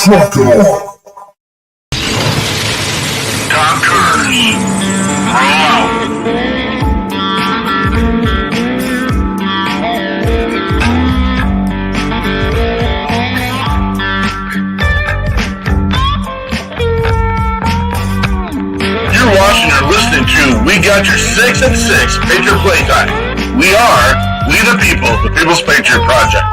Truck it on. Top cars, roll out. You're watching or listening to We Got Your 6 at 6 Patriot Playtime. We the people, the People's Patriot Project.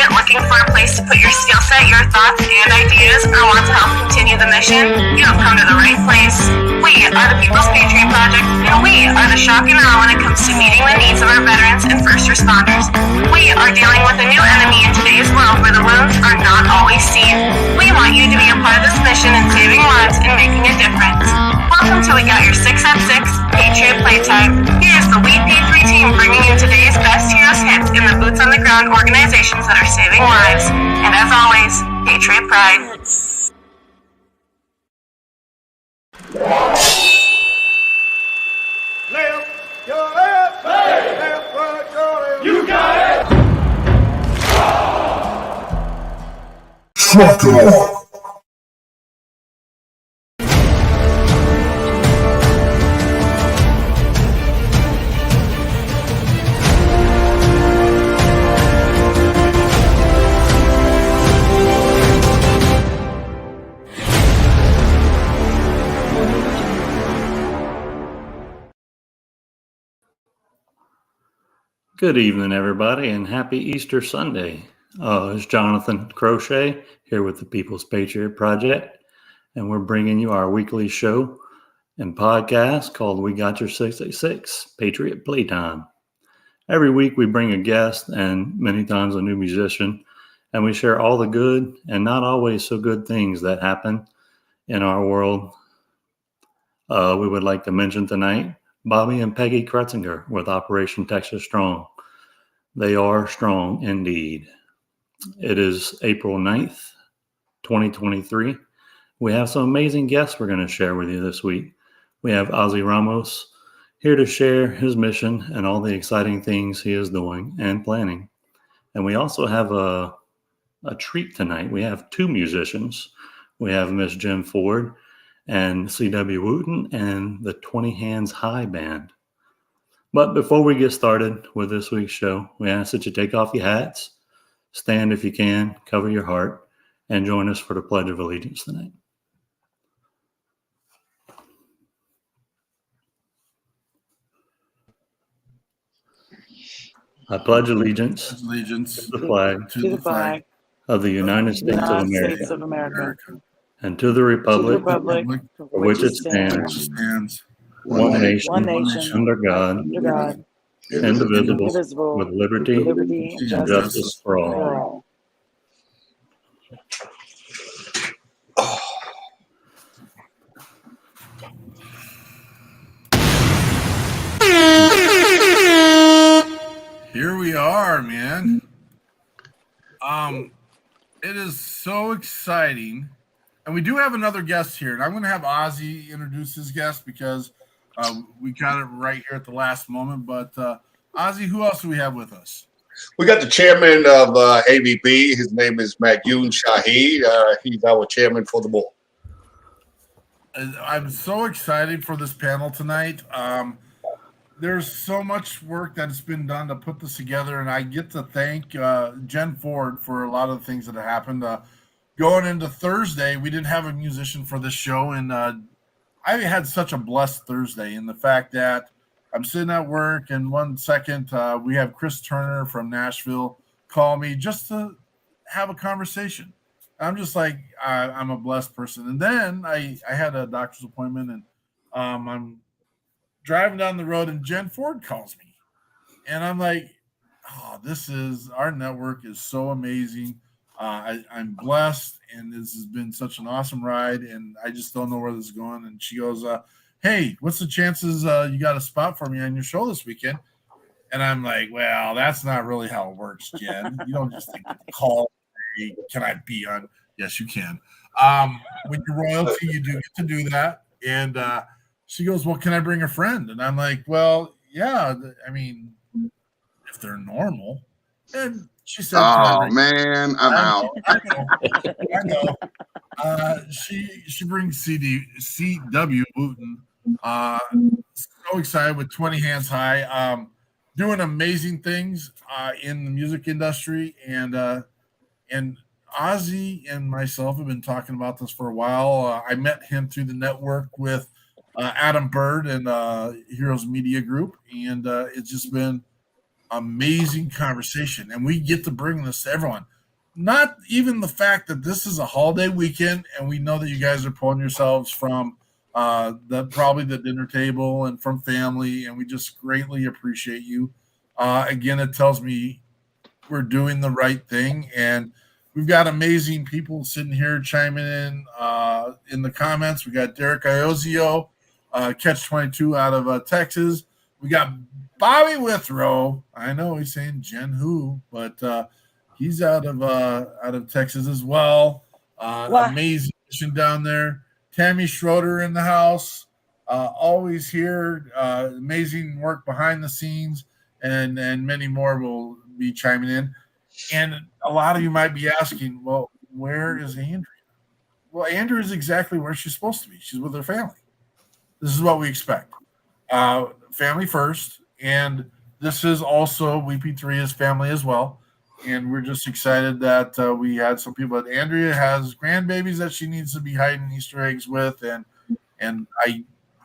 Looking for a place to put your skill set, your thoughts, and ideas, or want to help continue the mission? You have come to the right place. We are the People's Patriot Project, and we are the shock and awe when it comes to meeting the needs of our veterans and first responders. We are dealing with a new enemy in today's world where the wounds are not always seen. We want you to be a part of this mission in saving lives and making a difference. Welcome to We Got Your 6 at 6 Patriot Playtime. Here's the WeP3 Team bringing you today's best heroes hits in the boots on the ground organizations that are saving lives. And as always, Patriot Pride. Left, your left, hey. Left, right, your left. You got it. Truck it on. Good evening, everybody, and happy Easter Sunday. It's Jonathan Crochet here with the People's Patriot Project, and we're bringing you our weekly show and podcast called We Got Your 686 Patriot Playtime. Every week we bring a guest and many times a new musician, and we share all the good and not always so good things that happen in our world. We would like to mention tonight Bobby and Peggy Kretzinger with Operation Texas Strong. They are strong indeed. It is April 9th, 2023. We have some amazing guests we're going to share with you this week. We have Ozzy Ramos here to share his mission and all the exciting things he is doing and planning. And we also have a treat tonight. We have two musicians. We have Miss Jenn Ford and CW Wooten and the 20 Hands High Band. But before we get started with this week's show, we ask that you take off your hats, stand if you can, cover your heart, and join us for the Pledge of Allegiance tonight. I pledge allegiance to the flag of the United States of America, and to the republic for which it stands, one nation, under God, indivisible, with liberty and justice for all. Here we are, man. It is so exciting. And we do have another guest here, and I'm going to have Ozzy introduce his guest because we got it right here at the last moment. But Ozzy, who else do we have with us? We got the chairman of AVP. His name is Magoon Shahid. He's our chairman for the board. I'm so excited for this panel tonight. There's so much work that's been done to put this together, and I get to thank Jenn Ford for a lot of the things that have happened. Going into Thursday, we didn't have a musician for this show, and I had such a blessed Thursday in the fact that I'm sitting at work, and 1 second we have Chris Turner from Nashville call me just to have a conversation. I'm just like, I'm a blessed person. And then I had a doctor's appointment, and I'm driving down the road, and Jenn Ford calls me. And I'm like, oh, our network is so amazing. I'm blessed, and this has been such an awesome ride, and I just don't know where this is going. And she goes, hey, what's the chances you got a spot for me on your show this weekend? And I'm like, well, that's not really how it works, Jen. You don't just call, hey, can I be on? Yes, you can. When you're royalty, you do get to do that. And she goes, well, can I bring a friend? And I'm like, well, yeah. I mean, if they're normal. And she said, can I bring? Man, I'm out. I know. She brings CW Wooten. So excited with 20 Hands High. Doing amazing things in the music industry, and Ozzy and myself have been talking about this for a while. I met him through the network with Adam Bird and Heroes Media Group, and it's just been amazing conversation. And we get to bring this to everyone. Not even the fact that this is a holiday weekend, and we know that you guys are pulling yourselves from probably the dinner table and from family, and we just greatly appreciate you. Again, it tells me we're doing the right thing, and we've got amazing people sitting here chiming in the comments. We got Derek Iozio, Catch 22 out of Texas. We got Bobby Withrow. I know he's saying Jen who, but he's out of Texas as well. Amazing mission down there. Tammy Schroeder in the house, always here. Amazing work behind the scenes, and many more will be chiming in. And a lot of you might be asking, well, where is Andrea? Well, Andrea is exactly where she's supposed to be. She's with her family. This is what we expect. Family first, and this is also WeP3 is family as well. And we're just excited that we had some people. That Andrea has grandbabies that she needs to be hiding Easter eggs with, and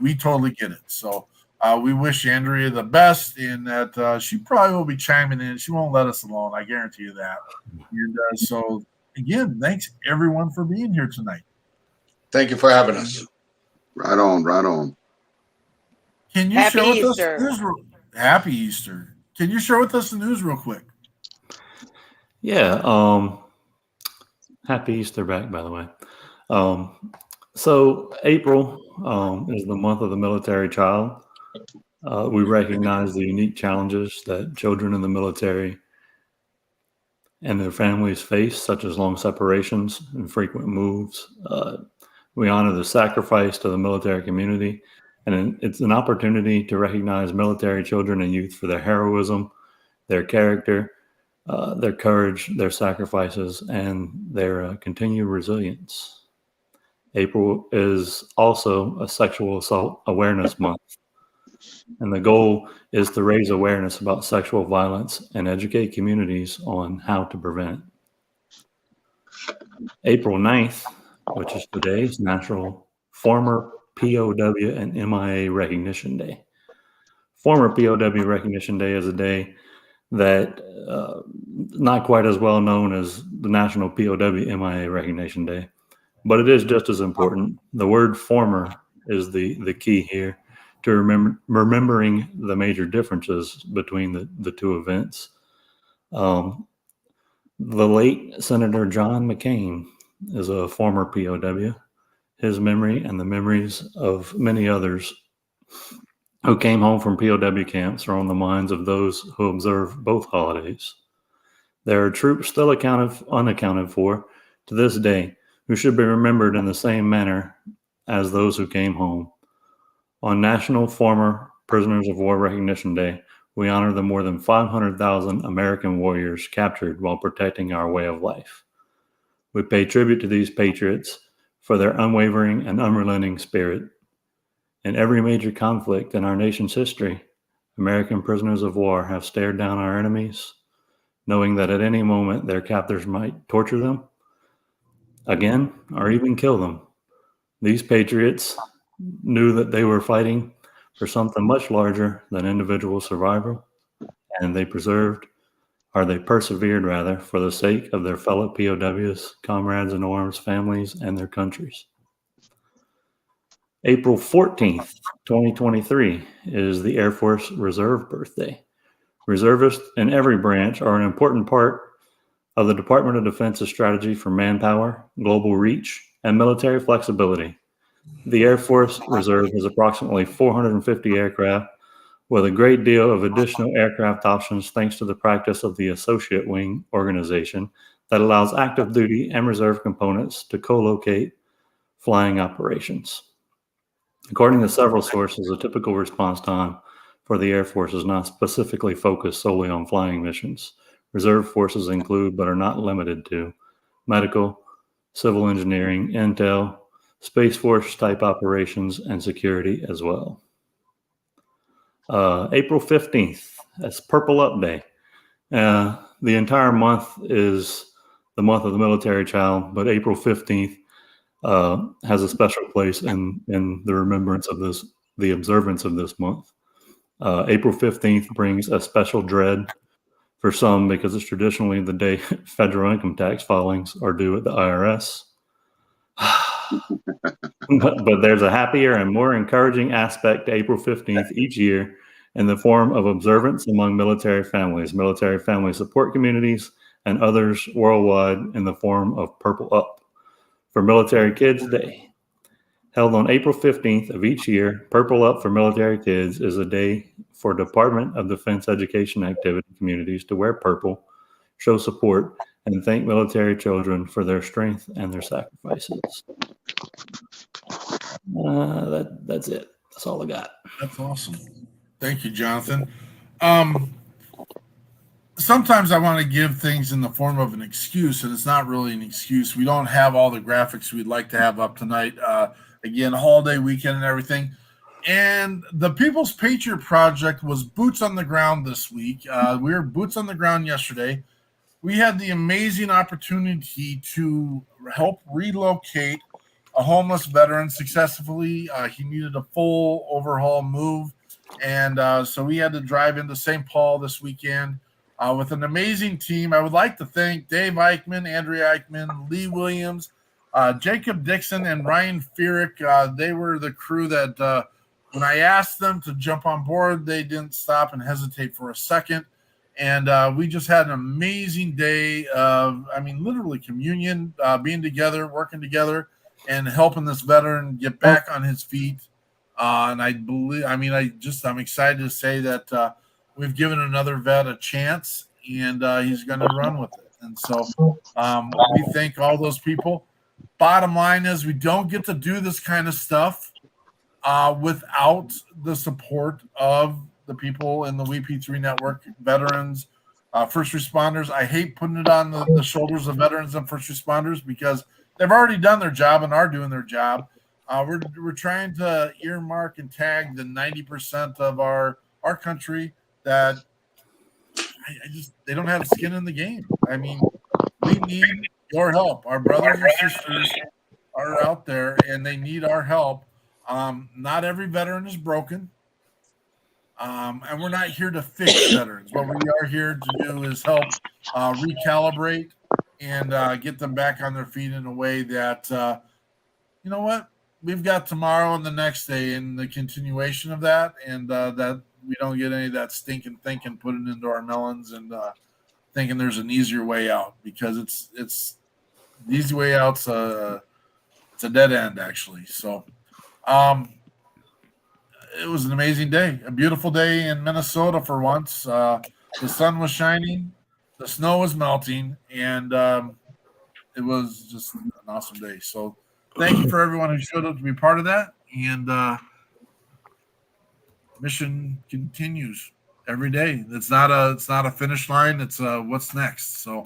we totally get it. So we wish Andrea the best, and that she probably will be chiming in. She won't let us alone. I guarantee you that. And so again, thanks everyone for being here tonight. Thank you for having us. Right on. Can you share with us the news? Happy Easter. Can you share with us the news real quick? Yeah. Happy Easter back, by the way. So April is the month of the military child. We recognize the unique challenges that children in the military and their families face, such as long separations and frequent moves. We honor the sacrifice to the military community, and it's an opportunity to recognize military children and youth for their heroism, their character, their courage, their sacrifices, and their continued resilience. April is also a sexual assault awareness month, and the goal is to raise awareness about sexual violence and educate communities on how to prevent it. April 9th, which is today's National Former POW and MIA Recognition Day. Former POW Recognition Day is a day that not quite as well known as the National POW MIA Recognition Day, but it is just as important. The word former is the key here to remembering the major differences between the two events. The late Senator John McCain is a former POW. His memory and the memories of many others who came home from POW camps are on the minds of those who observe both holidays. There are troops still unaccounted for to this day who should be remembered in the same manner as those who came home. On National Former Prisoners of War Recognition Day, we honor the more than 500,000 American warriors captured while protecting our way of life. We pay tribute to these patriots for their unwavering and unrelenting spirit. In every major conflict in our nation's history, American prisoners of war have stared down our enemies, knowing that at any moment their captors might torture them again or even kill them. These patriots knew that they were fighting for something much larger than individual survival, and they persevered for the sake of their fellow POWs, comrades in arms, families, and their countries. April 14th, 2023 is the Air Force Reserve birthday. Reservists in every branch are an important part of the Department of Defense's strategy for manpower, global reach, and military flexibility. The Air Force Reserve has approximately 450 aircraft, with a great deal of additional aircraft options thanks to the practice of the Associate Wing organization that allows active duty and reserve components to co-locate flying operations. According to several sources, a typical response time for the Air Force is not specifically focused solely on flying missions. Reserve forces include, but are not limited to, medical, civil engineering, intel, Space Force type operations, and security as well. April 15th, that's Purple Up Day. The entire month is the month of the military child, but April 15th has a special place in the remembrance of this, the observance of this month. April 15th brings a special dread for some because it's traditionally the day federal income tax filings are due at the IRS. But there's a happier and more encouraging aspect to April 15th each year in the form of observance among military family support communities, and others worldwide in the form of Purple Up for Military Kids Day. Held on April 15th of each year, Purple Up for Military Kids is a day for Department of Defense education activity communities to wear purple, show support, and thank military children for their strength and their sacrifices. That's it. That's all I got. That's awesome. Thank you, Jonathan. Sometimes I want to give things in the form of an excuse, and it's not really an excuse. We don't have all the graphics we'd like to have up tonight. Again, holiday weekend and everything. And the People's Patriot Project was boots on the ground this week. We were boots on the ground yesterday. We had the amazing opportunity to help relocate a homeless veteran successfully. He needed a full overhaul move. And so we had to drive into St. Paul this weekend with an amazing team. I would like to thank Dave Eichmann, Andrea Eichmann, Lee Williams, Jacob Dixon, and Ryan Feerick. They were the crew that when I asked them to jump on board, they didn't stop and hesitate for a second. And we just had an amazing day of, literally communion, being together, working together, and helping this veteran get back on his feet. And I'm excited to say that we've given another vet a chance, and he's going to run with it. And so we thank all those people. Bottom line is we don't get to do this kind of stuff without the support of the people in the WeP3 network, veterans, first responders. I hate putting it on the shoulders of veterans and first responders because they've already done their job and are doing their job. We're trying to earmark and tag the 90% of our country that they don't have skin in the game. We need your help. Our brothers and sisters are out there and they need our help. Not every veteran is broken. And we're not here to fix veterans. What we are here to do is help recalibrate and get them back on their feet in a way that, you know what, we've got tomorrow and the next day and the continuation of that, and that we don't get any of that stinking thinking put it into our melons and thinking there's an easier way out, because it's the easy way out's it's a dead end actually. So it was an amazing day, a beautiful day in Minnesota for once. The sun was shining, the snow was melting, and it was just an awesome day. So thank you for everyone who showed up to be part of that. And mission continues every day. It's not a finish line. It's what's next. So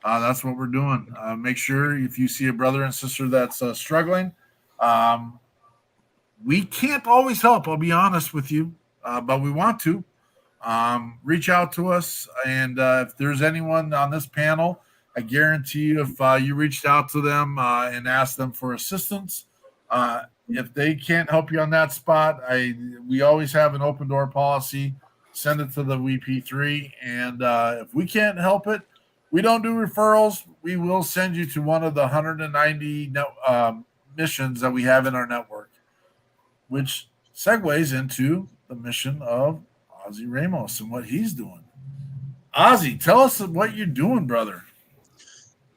that's what we're doing. Make sure if you see a brother and sister that's struggling, we can't always help, I'll be honest with you, but we want to. Reach out to us, and if there's anyone on this panel, I guarantee you if you reached out to them and asked them for assistance, if they can't help you on that spot, we always have an open door policy. Send it to the WeP3, and if we can't help it, we don't do referrals. We will send you to one of the 190 missions that we have in our network, which segues into the mission of Ozzy Ramos and what he's doing. Ozzy, tell us what you're doing, brother.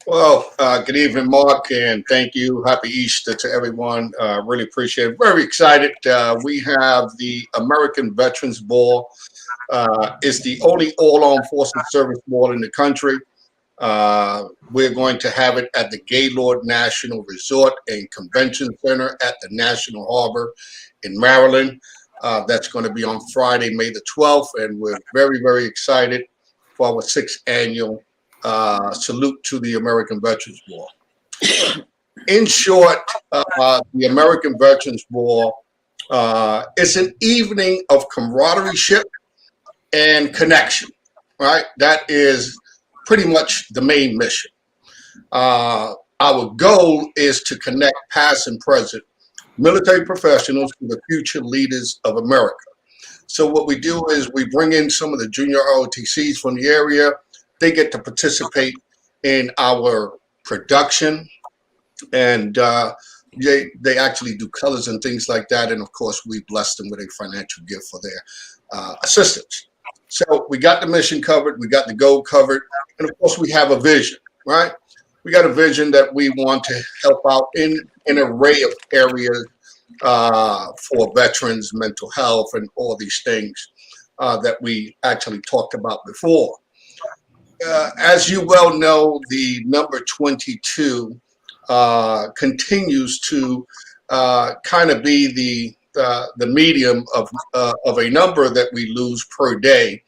Well, good evening, Mark, and thank you. Happy Easter to everyone. Really appreciate it. Very excited. We have the American Veterans Ball. It's the only all-armed forces service ball in the country. We're going to have it at the Gaylord National Resort and Convention Center at the National Harbor in Maryland. That's going to be on Friday, May the 12th, and we're very, very excited for our 6th annual salute to the American Veterans Ball. In short, the American Veterans Ball is an evening of camaraderie and connection, right? That is pretty much the main mission. Our goal is to connect past and present military professionals to the future leaders of America. So what we do is we bring in some of the junior ROTCs from the area. They get to participate in our production, and they actually do colors and things like that. And of course, we bless them with a financial gift for their assistance. So we got the mission covered, we got the goal covered, and of course we have a vision, right? We got a vision that we want to help out in an array of areas for veterans, mental health, and all these things that we actually talked about before. As you well know, the number 22 continues to kind of be the medium of a number that we lose per day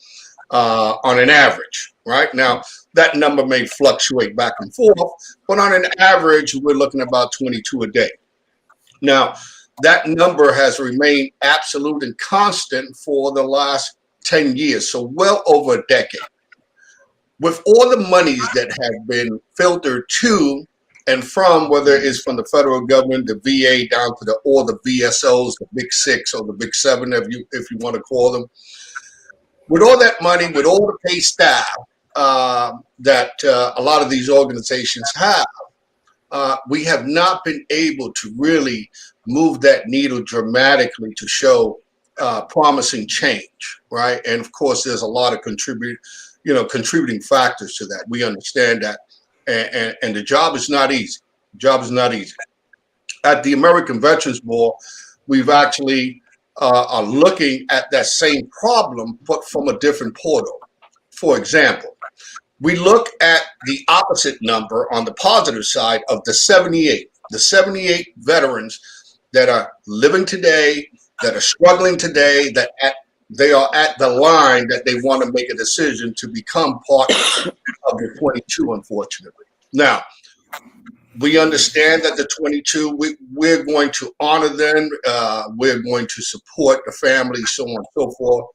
on an average. Right now, that number may fluctuate back and forth, but on an average, we're looking about 22 a day. Now, that number has remained absolute and constant for the last 10 years, so well over a decade. With all the monies that have been filtered to and from, whether it's from the federal government, the VA, down to all the VSOs, the Big Six or the Big Seven, if you want to call them, with all that money, with all the paid staff that a lot of these organizations have, we have not been able to really move that needle dramatically to show promising change, right? And of course, there's a lot of contributing factors to that. We understand that, and the job is not easy. The job is not easy. At the American Veterans Ball, we've actually are looking at that same problem, but from a different portal. For example, we look at the opposite number on the positive side of the 78 veterans that are living today, that are struggling today, that they are at the line that they want to make a decision to become part of the 22, unfortunately. Now, we understand that the 22, we're going to honor them. We're going to support the family, so on and so forth,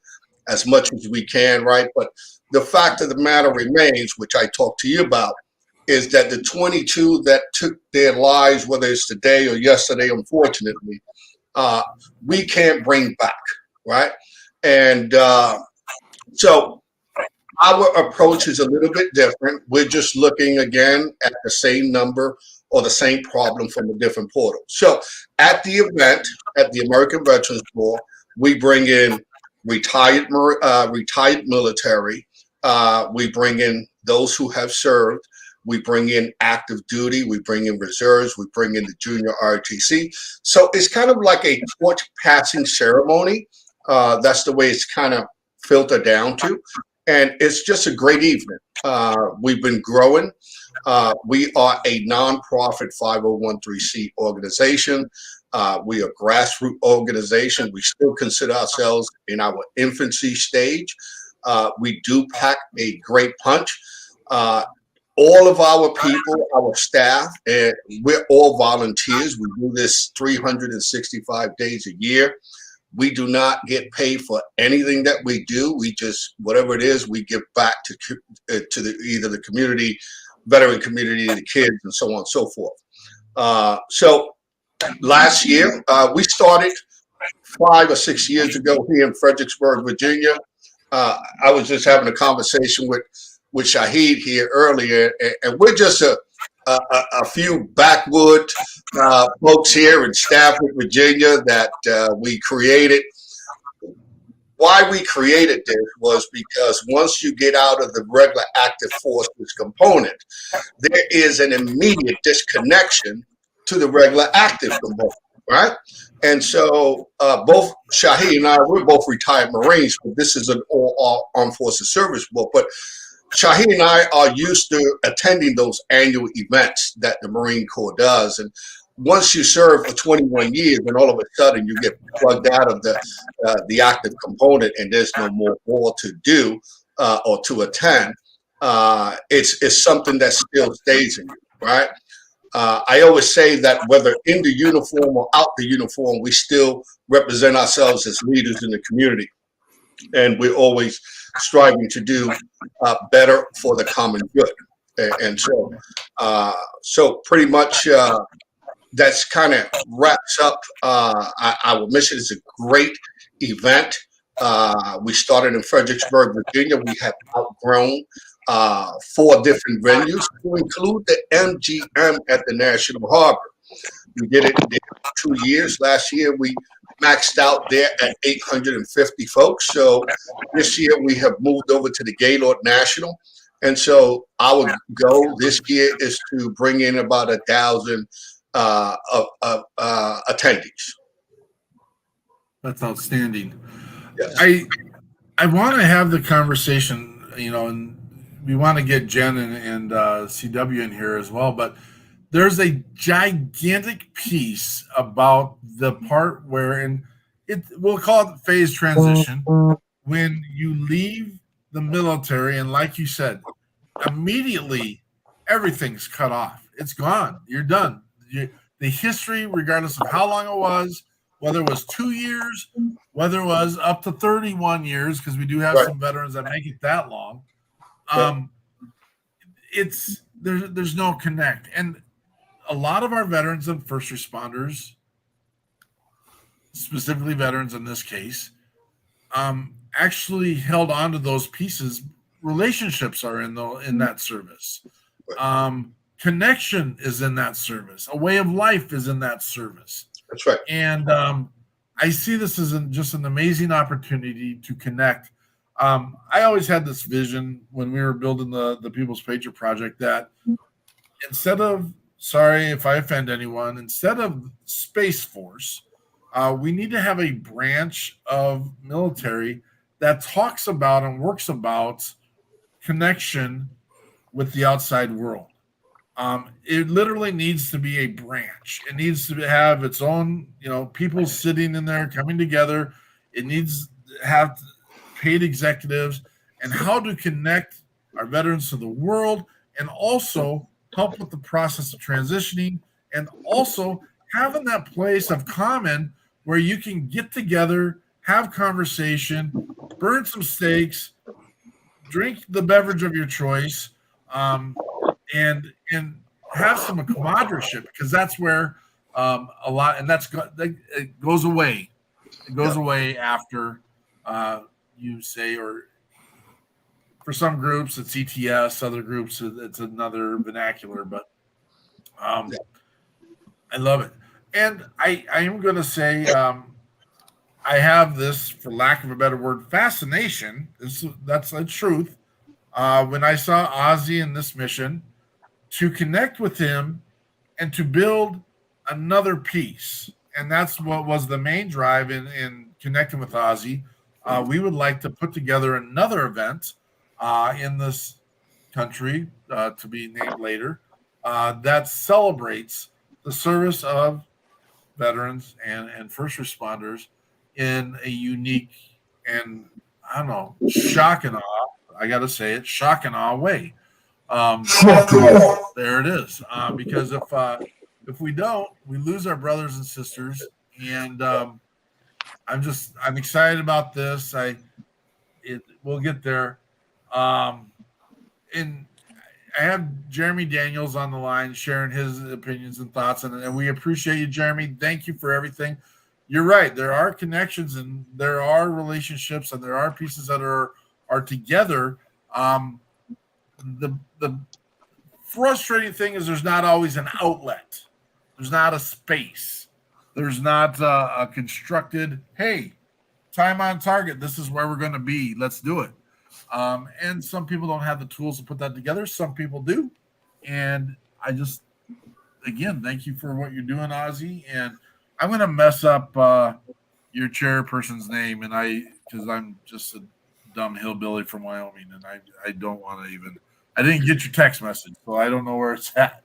as much as we can, right? But the fact of the matter remains, which I talked to you about, is that the 22 that took their lives, whether it's today or yesterday, unfortunately, we can't bring back, right? And so our approach is a little bit different. We're just looking again at the same number or the same problem from a different portal. So at the event, at the American Veterans Ball, we bring in retired military. We bring in those who have served. We bring in active duty. We bring in reserves. We bring in the junior ROTC. So it's kind of like a torch passing ceremony. That's the way it's kind of filtered down to. And it's just a great evening. We've been growing. We are a nonprofit 501(c) organization. We are a grassroots organization. We still consider ourselves in our infancy stage. We do pack a great punch. All of our people, our staff, and we're all volunteers. We do this 365 days a year. We do not get paid for anything that we do. We just, whatever it is, we give back to either the community, veteran community, the kids, and so on and so forth. So last year, we started 5 or 6 years ago here in Fredericksburg, Virginia. I was just having a conversation with Shahid here earlier, and we're just a few backwood folks here in Stafford, Virginia, that we created. why we created this was because once you get out of the regular active forces component, there is an immediate disconnection to the regular active component, right? And so both Shahi and I, we're both retired Marines, but this is an all armed forces service book. But Shahi and I are used to attending those annual events that the Marine Corps does. And once you serve for 21 years, and all of a sudden you get plugged out of the active component, and there's no more war to do or to attend, it's something that still stays in you, right? I always say that whether in the uniform or out the uniform, we still represent ourselves as leaders in the community, and we're always striving to do better for the common good. And so pretty much that's kind of wraps up our mission. It's a great event. We started in Fredericksburg, Virginia. We have outgrown 4 different venues to include the MGM at the National Harbor. We did it in 2 years. Last year, we maxed out there at 850 folks. So this year, we have moved over to the Gaylord National. And so our goal this year is to bring in about 1,000 attendees. That's outstanding. Yes. I want to have the conversation, and we want to get Jenn and CW in here as well, but there's a gigantic piece about the part where, we'll call it phase transition, when you leave the military, and like you said, immediately everything's cut off. It's gone. You're done. The history, regardless of how long it was, whether it was 2 years, whether it was up to 31 years, because we do have some veterans that make it that long, there's no connect. And a lot of our veterans and first responders, specifically veterans in this case, actually held on to those pieces. Relationships are in that service. Connection is in that service. A way of life is in that service. That's right. And I see this as just an amazing opportunity to connect. I always had this vision when we were building the People's Patriot Project that instead of, sorry if I offend anyone, instead of Space Force, we need to have a branch of military that talks about and works about connection with the outside world. It literally needs to be a branch. It needs to have its own, people sitting in there coming together. It needs to have paid executives and how to connect our veterans to the world, and also help with the process of transitioning, and also having that place of common where you can get together, have conversation, burn some steaks, drink the beverage of your choice, and have some camaraderie, because that's where a lot, and it goes away. It goes away after you say, or for some groups it's ETS, other groups it's another vernacular, but I love it. And I am going to say I have this, for lack of a better word, fascination. That's the truth. When I saw Ozzy in this mission, to connect with him and to build another piece. And that's what was the main drive in connecting with Ozzy. We would like to put together another event in this country, to be named later, that celebrates the service of veterans and first responders in a unique and, I don't know, shock and awe. I got to say it, shock and awe way. There it is. Because if we don't, we lose our brothers and sisters. And I'm excited about this. We'll get there. And I have Jeremy Daniels on the line sharing his opinions and thoughts, and we appreciate you, Jeremy. Thank you for everything. You're right. There are connections and there are relationships and there are pieces that are together. The frustrating thing is there's not always an outlet. There's not a space. There's not a constructed, hey, time on target. This is where we're going to be. Let's do it. And some people don't have the tools to put that together. Some people do. And I just, again, thank you for what you're doing, Ozzy. And I'm going to mess up your chairperson's name, because I'm just a dumb hillbilly from Wyoming, and I don't want to even. I didn't get your text message, so I don't know where it's at.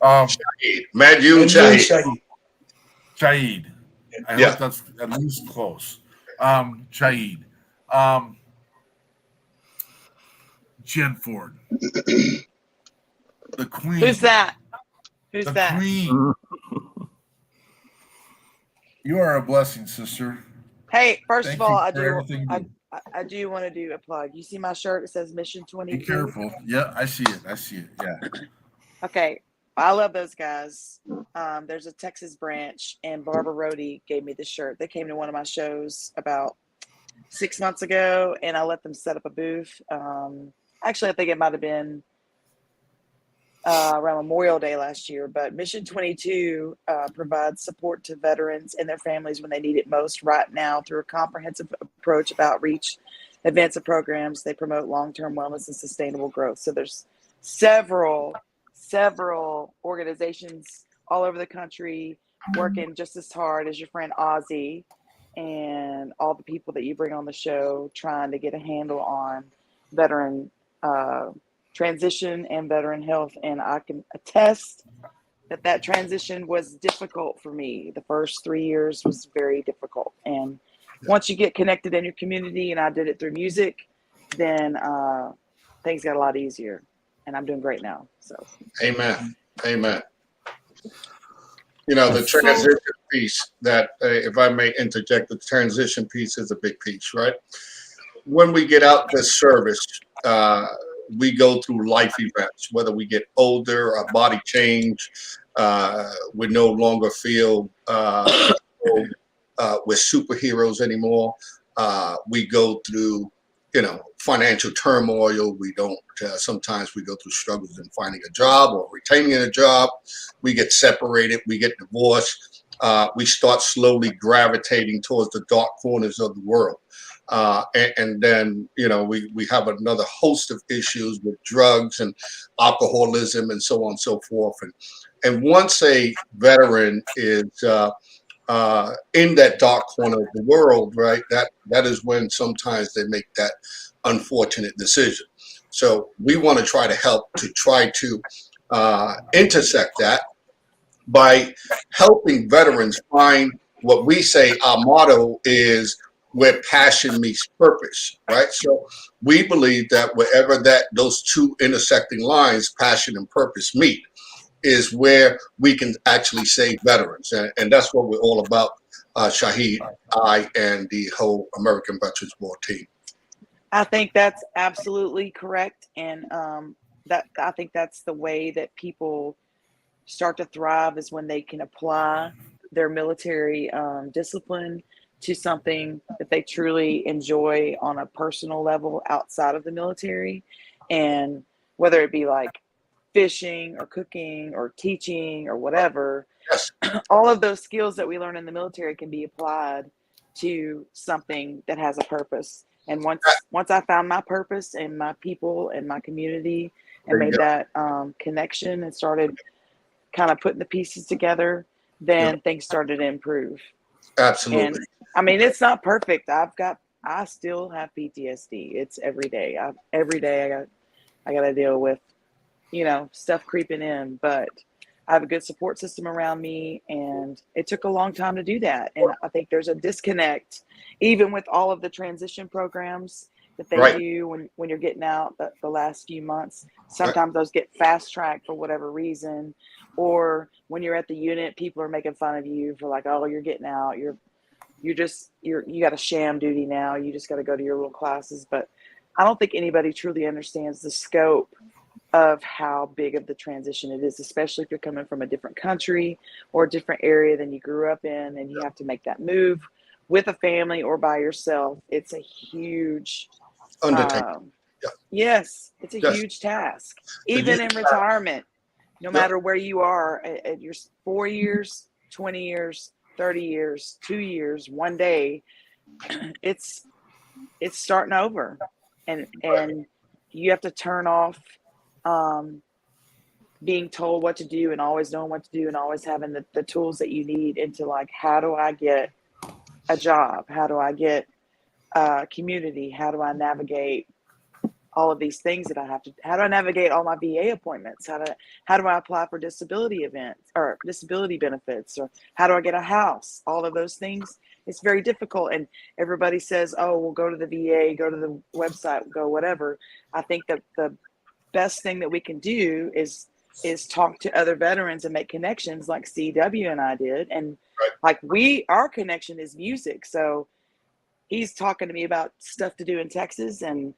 Shahid. Shahid. I hope that's at least close. Shahid. Jenn Ford. The queen. Who's that? Who's the that? Queen. You are a blessing, sister. Hey, first Thank of all, you I for do. everything you I do want to do a plug. You see my shirt? It says Mission 22. Be careful. Yeah, I see it. Yeah. Okay. I love those guys. There's a Texas branch, and Barbara Rohde gave me this shirt. They came to one of my shows about 6 months ago, and I let them set up a booth. Actually, I think it might have been around Memorial Day last year, but Mission 22 provides support to veterans and their families when they need it most right now through a comprehensive approach of outreach, events, and programs. They promote long-term wellness and sustainable growth. So there's several organizations all over the country working just as hard as your friend Ozzy and all the people that you bring on the show trying to get a handle on veteran transition and veteran health. And I can attest that transition was difficult for me. The first 3 years was very difficult. And once you get connected in your community, and I did it through music, then things got a lot easier. And I'm doing great now. So, Amen. You know, the transition piece that, if I may interject, the transition piece is a big piece, right? When we get out this service, we go through life events, whether we get older, our body change, we no longer feel we're superheroes anymore. We go through, financial turmoil. We don't, sometimes we go through struggles in finding a job or retaining a job. We get separated, we get divorced. We start slowly gravitating towards the dark corners of the world. And then, we have another host of issues with drugs and alcoholism and so on and so forth. And once a veteran is in that dark corner of the world, right, that is when sometimes they make that unfortunate decision. So we want to try to help to intersect that by helping veterans find what we say our motto is, where passion meets purpose, right? So we believe that wherever those two intersecting lines, passion and purpose, meet, is where we can actually save veterans. And that's what we're all about, Shahid, I, and the whole American Veterans Board team. I think that's absolutely correct. And I think that's the way that people start to thrive, is when they can apply their military discipline to something that they truly enjoy on a personal level outside of the military. And whether it be like fishing or cooking or teaching or whatever, all of those skills that we learn in the military can be applied to something that has a purpose. And once I found my purpose and my people and my community and made that connection and started kind of putting the pieces together, then things started to improve. Absolutely. And I mean, it's not perfect. I still have PTSD. It's every day. Every day I got to deal with, stuff creeping in, but I have a good support system around me, and it took a long time to do that. And I think there's a disconnect, even with all of the transition programs that they do when you're getting out the last few months. Sometimes those get fast tracked for whatever reason, or when you're at the unit, people are making fun of you for like, oh, you're getting out. You got a sham duty now. You just got to go to your little classes. But I don't think anybody truly understands the scope of how big of the transition it is, especially if you're coming from a different country or a different area than you grew up in, and you have to make that move with a family or by yourself. It's a huge undertaking. Yes, it's a huge task. Even in retirement, no matter where you are, at your 4 years, 20 years, 30 years, 2 years, 1 day, it's starting over, and you have to turn off being told what to do and always knowing what to do and always having the tools that you need into like, how do I get a job? How do I get community? How do I navigate all of these things that I have to? How do I navigate all my VA appointments? How do I apply for disability events or disability benefits? Or how do I get a house? All of those things. It's very difficult. And everybody says, oh, well, go to the VA, go to the website, go whatever. I think that the best thing that we can do is talk to other veterans and make connections like CW and I did. And like our connection is music. So he's talking to me about stuff to do in Texas and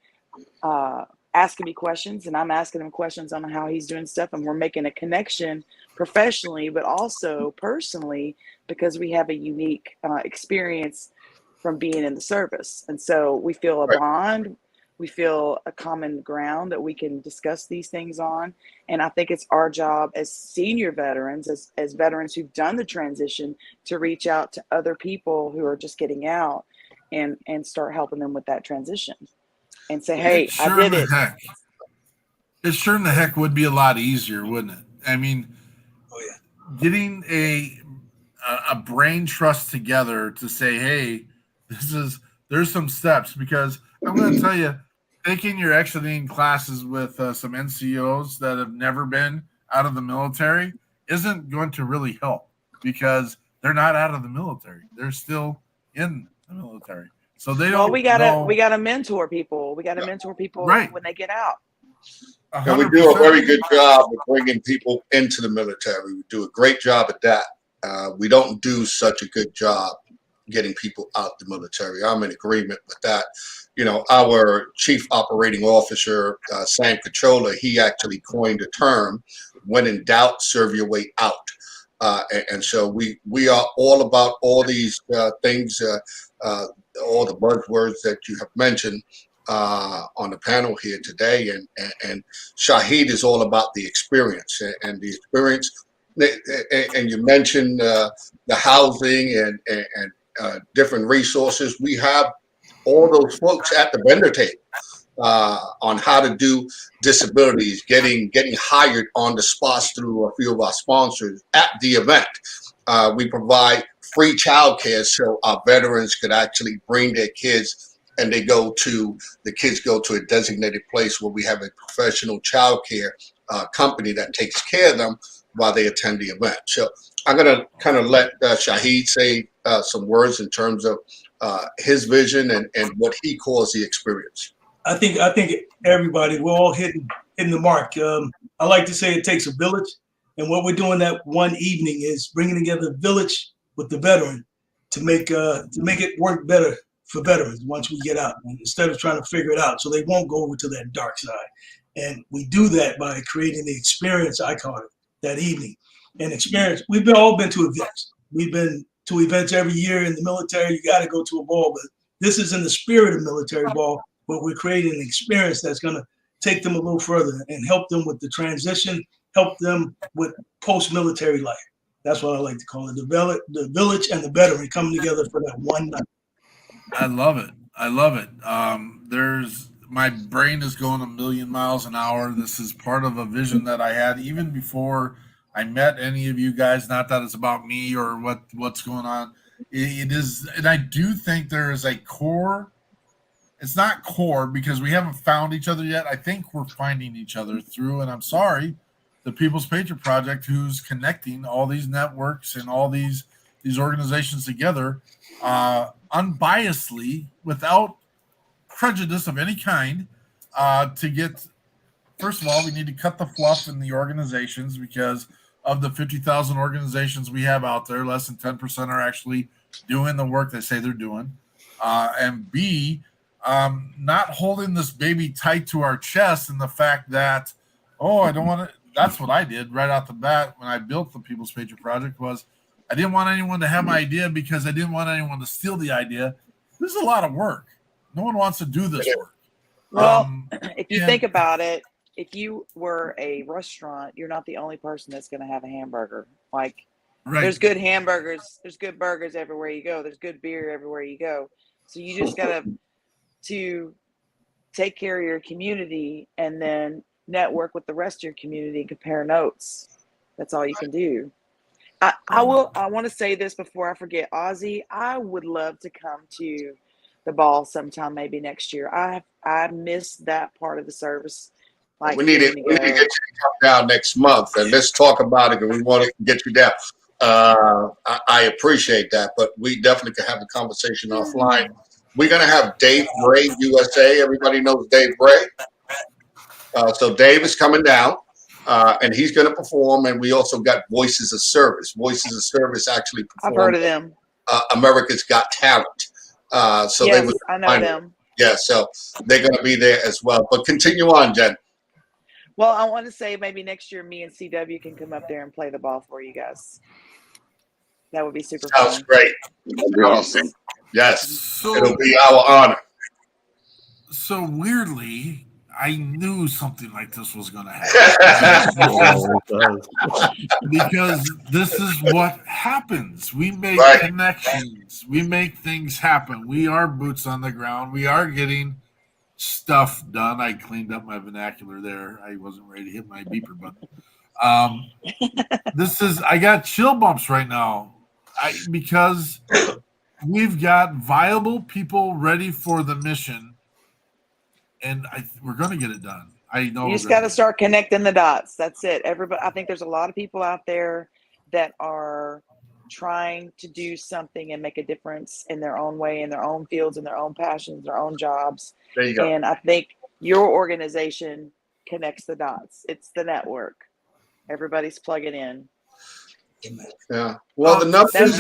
asking me questions, and I'm asking him questions on how he's doing stuff. And we're making a connection professionally, but also personally, because we have a unique experience from being in the service. And so we feel a bond. We feel a common ground that we can discuss these things on. And I think it's our job as senior veterans, as veterans who've done the transition, to reach out to other people who are just getting out and start helping them with that transition and say, hey, I did it. It sure in the heck would be a lot easier, wouldn't it? I mean, getting a brain trust together to say, hey, there's some steps, because I'm going to tell you, taking your exiting classes with some NCOs that have never been out of the military isn't going to really help, because they're not out of the military. They're still in the military. So they don't. Well, we gotta mentor people. We gotta mentor people when they get out. And we do a very good job of bringing people into the military. We do a great job at that. We don't do such a good job getting people out the military. I'm in agreement with that. You know, our chief operating officer, Sam Cachola, he actually coined a term, when in doubt, serve your way out. And so we are all about all these things, all the buzzwords that you have mentioned on the panel here today. And Shahid is all about the experience and the experience. And you mentioned the housing and different resources. We have all those folks at the vendor table on how to do disabilities, getting hired on the spots through a few of our sponsors at the event. We provide free childcare so our veterans could actually bring their kids, and the kids go to a designated place where we have a professional childcare company that takes care of them while they attend the event. So I'm going to kind of let Shahid say some words in terms of his vision and what he calls the experience. I think everybody, we're all hitting the mark. I like to say it takes a village, and what we're doing that one evening is bringing together the village with the veteran to make it work better for veterans once we get out, instead of trying to figure it out, so they won't go over to that dark side. And we do that by creating the experience, I call it, that evening. And experience, we've all been to events. We've been to events every year in the military. You got to go to a ball, but this is in the spirit of military ball, but we're creating an experience that's going to take them a little further and help them with the transition, help them with post-military life. That's what I like to call it. The village and the veteran coming together for that one night. I love it. My brain is going a million miles an hour. This is part of a vision that I had even before I met any of you guys. Not that it's about me or what's going on. It is, and I do think there is a core. It's not core because we haven't found each other yet. I think we're finding each other through, and I'm sorry, the People's Patriot Project, who's connecting all these networks and all these organizations together, unbiasedly, without prejudice of any kind, to get. First of all, we need to cut the fluff in the organizations, because of the 50,000 organizations we have out there, less than 10% are actually doing the work they say they're doing. And B, not holding this baby tight to our chest, and the fact that, I don't want to. That's what I did right out the bat when I built the People's Patriot Project. Was I didn't want anyone to have my idea because I didn't want anyone to steal the idea. This is a lot of work. No one wants to do this work. Well, if you think about it, if you were a restaurant, you're not the only person that's going to have a hamburger. Like, there's good hamburgers, there's good burgers everywhere you go. There's good beer everywhere you go. So you just got to take care of your community and then network with the rest of your community and compare notes. That's all you can do. I want to say this before I forget, Ozzy. I would love to come to the ball sometime, maybe next year. I missed that part of the service. Like we need to get you to come down next month and let's talk about it. And we want to get you down. I appreciate that, but we definitely can have a conversation offline. We're gonna have Dave Bray, USA. Everybody knows Dave Bray. So Dave is coming down. And he's going to perform, and we also got Voices of Service. Voices of Service actually performed. I've heard of them. America's Got Talent. So yes, they would I know them. Yeah, so they're going to be there as well. But continue on, Jen. Well, I want to say maybe next year me and CW can come up there and play the ball for you guys. That would be super fun. Sounds great. That'd be awesome. Yes, it'll be our honor. So weirdly, I knew something like this was going to happen. Because this is what happens. We make connections. We make things happen. We are boots on the ground. We are getting stuff done. I cleaned up my vernacular there. I wasn't ready to hit my beeper button. I got chill bumps right now because we've got viable people ready for the mission. And we're going to get it done. I know. You just got to start connecting the dots. That's it. Everybody. I think there's a lot of people out there that are trying to do something and make a difference in their own way, in their own fields, in their own passions, their own jobs. There you go. And I think your organization connects the dots. It's the network. Everybody's plugging in. Yeah. Well, the numbers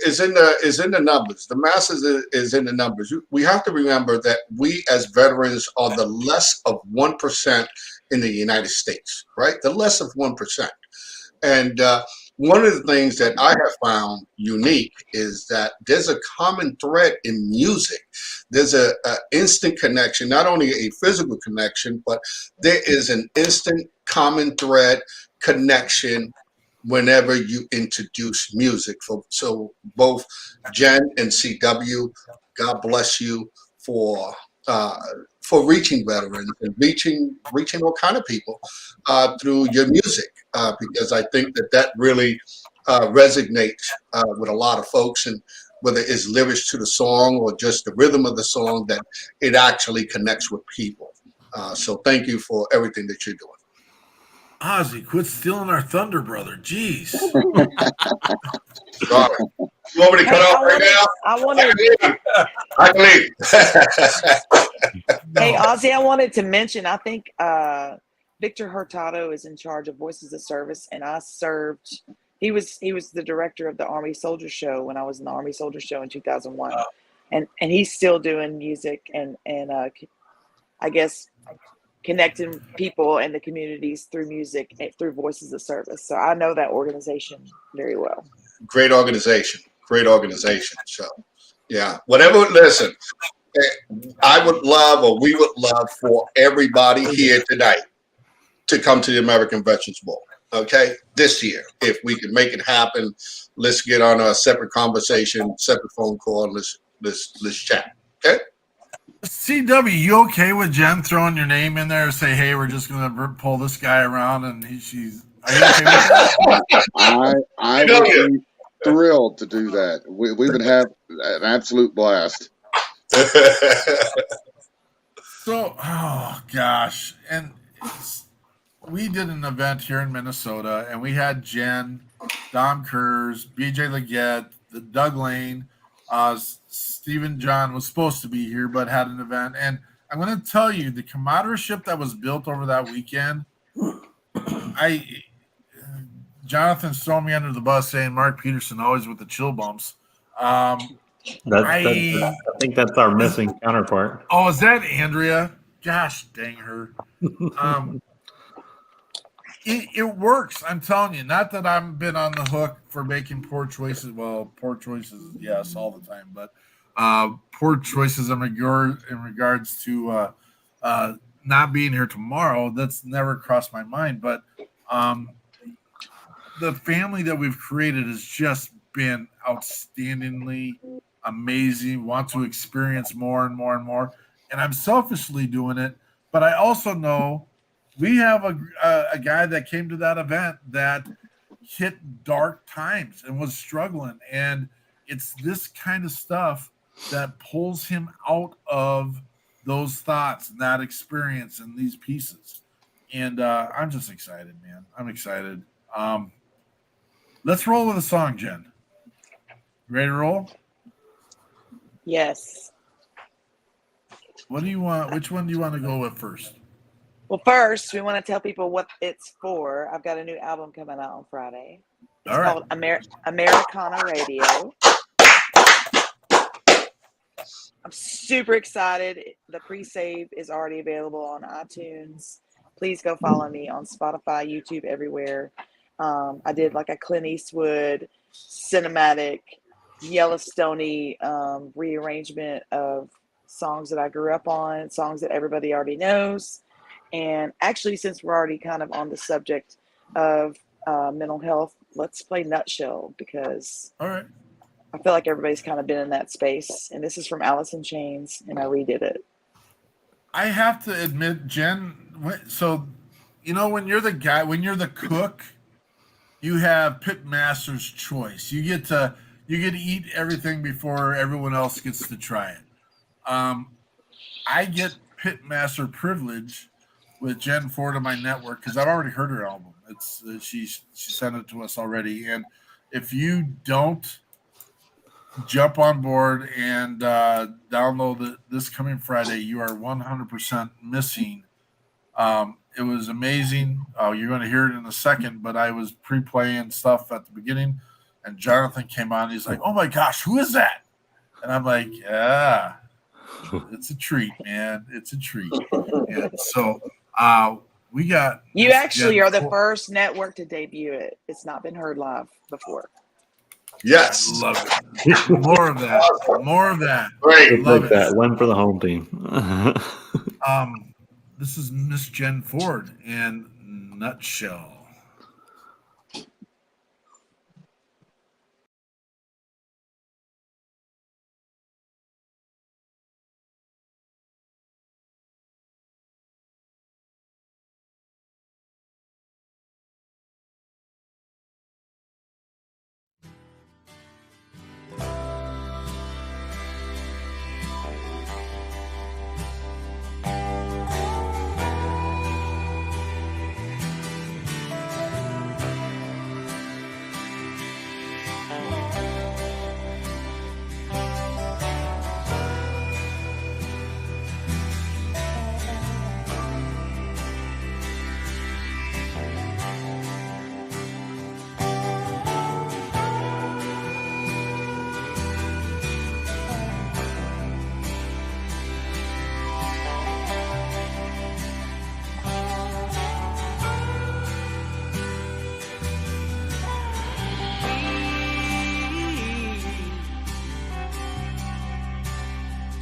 is in the numbers. The masses is in the numbers. We have to remember that we as veterans are the less of 1% in the United States, right? The less of 1%. And one of the things that I have found unique is that there's a common thread in music. There's a instant connection, not only a physical connection, but there is an instant common thread connection whenever you introduce music. So both Jen and CW, God bless you for reaching veterans and reaching all kind of people through your music, because I think that really resonates with a lot of folks, and whether it's lyrics to the song or just the rhythm of the song, that it actually connects with people. So thank you for everything that you're doing. Ozzy, quit stealing our thunder, brother. Jeez. Sorry. You want me to cut off right now? I can leave. Hey, Ozzy, I wanted to mention, I think Victor Hurtado is in charge of Voices of Service, and I served. He was the director of the Army Soldier Show when I was in the Army Soldier Show in 2001, and he's still doing music and I guess connecting people and the communities through music, through Voices of Service. So I know that organization very well. Great organization. So, yeah, whatever. Listen, I would love, or we would love, for everybody here tonight to come to the American Veterans Ball. Okay, this year, if we can make it happen, let's get on a separate conversation, separate phone call, and let's chat. Okay. CW, you okay with Jen throwing your name in there and say, hey, we're just going to pull this guy around, and she's – are you okay with that? I would be thrilled to do that. We would have an absolute blast. So, oh, gosh. And we did an event here in Minnesota, and we had Jen, Dom Kurz, BJ Leggett, Doug Lane, Stephen John was supposed to be here, but had an event. And I'm going to tell you, the camaraderie that was built over that weekend, Jonathan's throwing me under the bus saying Mark Peterson always with the chill bumps. I think that's our missing counterpart. Oh, is that Andrea? Gosh dang her. It works. I'm telling you. Not that I've been on the hook for making poor choices. Well, poor choices, yes, all the time. But poor choices in regards to not being here tomorrow, that's never crossed my mind. But the family that we've created has just been outstandingly amazing, want to experience more and more and more. And I'm selfishly doing it, but I also know we have a guy that came to that event that hit dark times and was struggling. And it's this kind of stuff that pulls him out of those thoughts and that experience and these pieces. And I'm just excited, man. I'm excited. Let's roll with a song, Jen. Ready to roll? Yes. What do you want? Which one do you want to go with first? Well, first, we want to tell people what it's for. I've got a new album coming out on Friday. It's called Americana Radio. I'm super excited. The pre-save is already available on iTunes. Please go follow me on Spotify, YouTube, everywhere. I did like a Clint Eastwood cinematic Yellowstone-y rearrangement of songs that I grew up on, songs that everybody already knows. And actually, since we're already kind of on the subject of mental health, let's play Nutshell, because I feel like everybody's kind of been in that space. And this is from Alice in Chains, and I redid it. I have to admit, Jen, so, you know, when you're the guy, when you're the cook, you have pitmaster's choice. You get to eat everything before everyone else gets to try it. I get pitmaster privilege with Jenn Ford on my network because I've already heard her album. It's she sent it to us already. And if you don't jump on board and download this coming Friday, you are 100% missing. It was amazing. You're going to hear it in a second, but I was pre-playing stuff at the beginning, and Jonathan came on. He's like, "Oh my gosh, who is that?" And I'm like, "Yeah, it's a treat, man. It's a treat." And so we got. You actually are the first network to debut it. It's not been heard live before. Yes. Love it. More of that. More of that. Great. Love that. One for the home team. This is Miss Jenn Ford in Nutshell.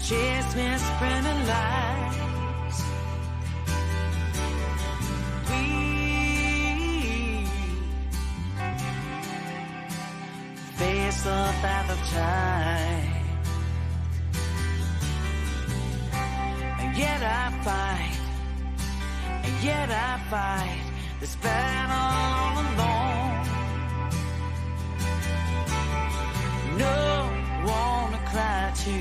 Chase misspending lives. We face the path of time, and yet I fight, and yet I fight this battle alone. No one to cry to.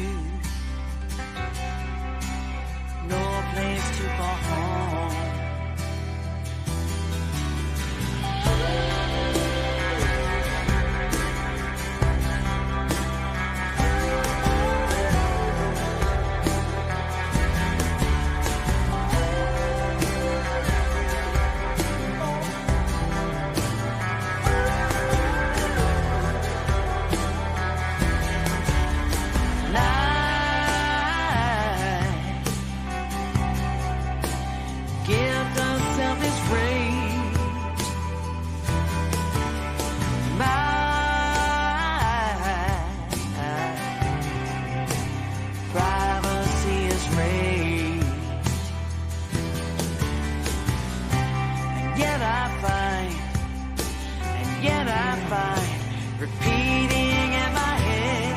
No place to go home. Repeating in my head,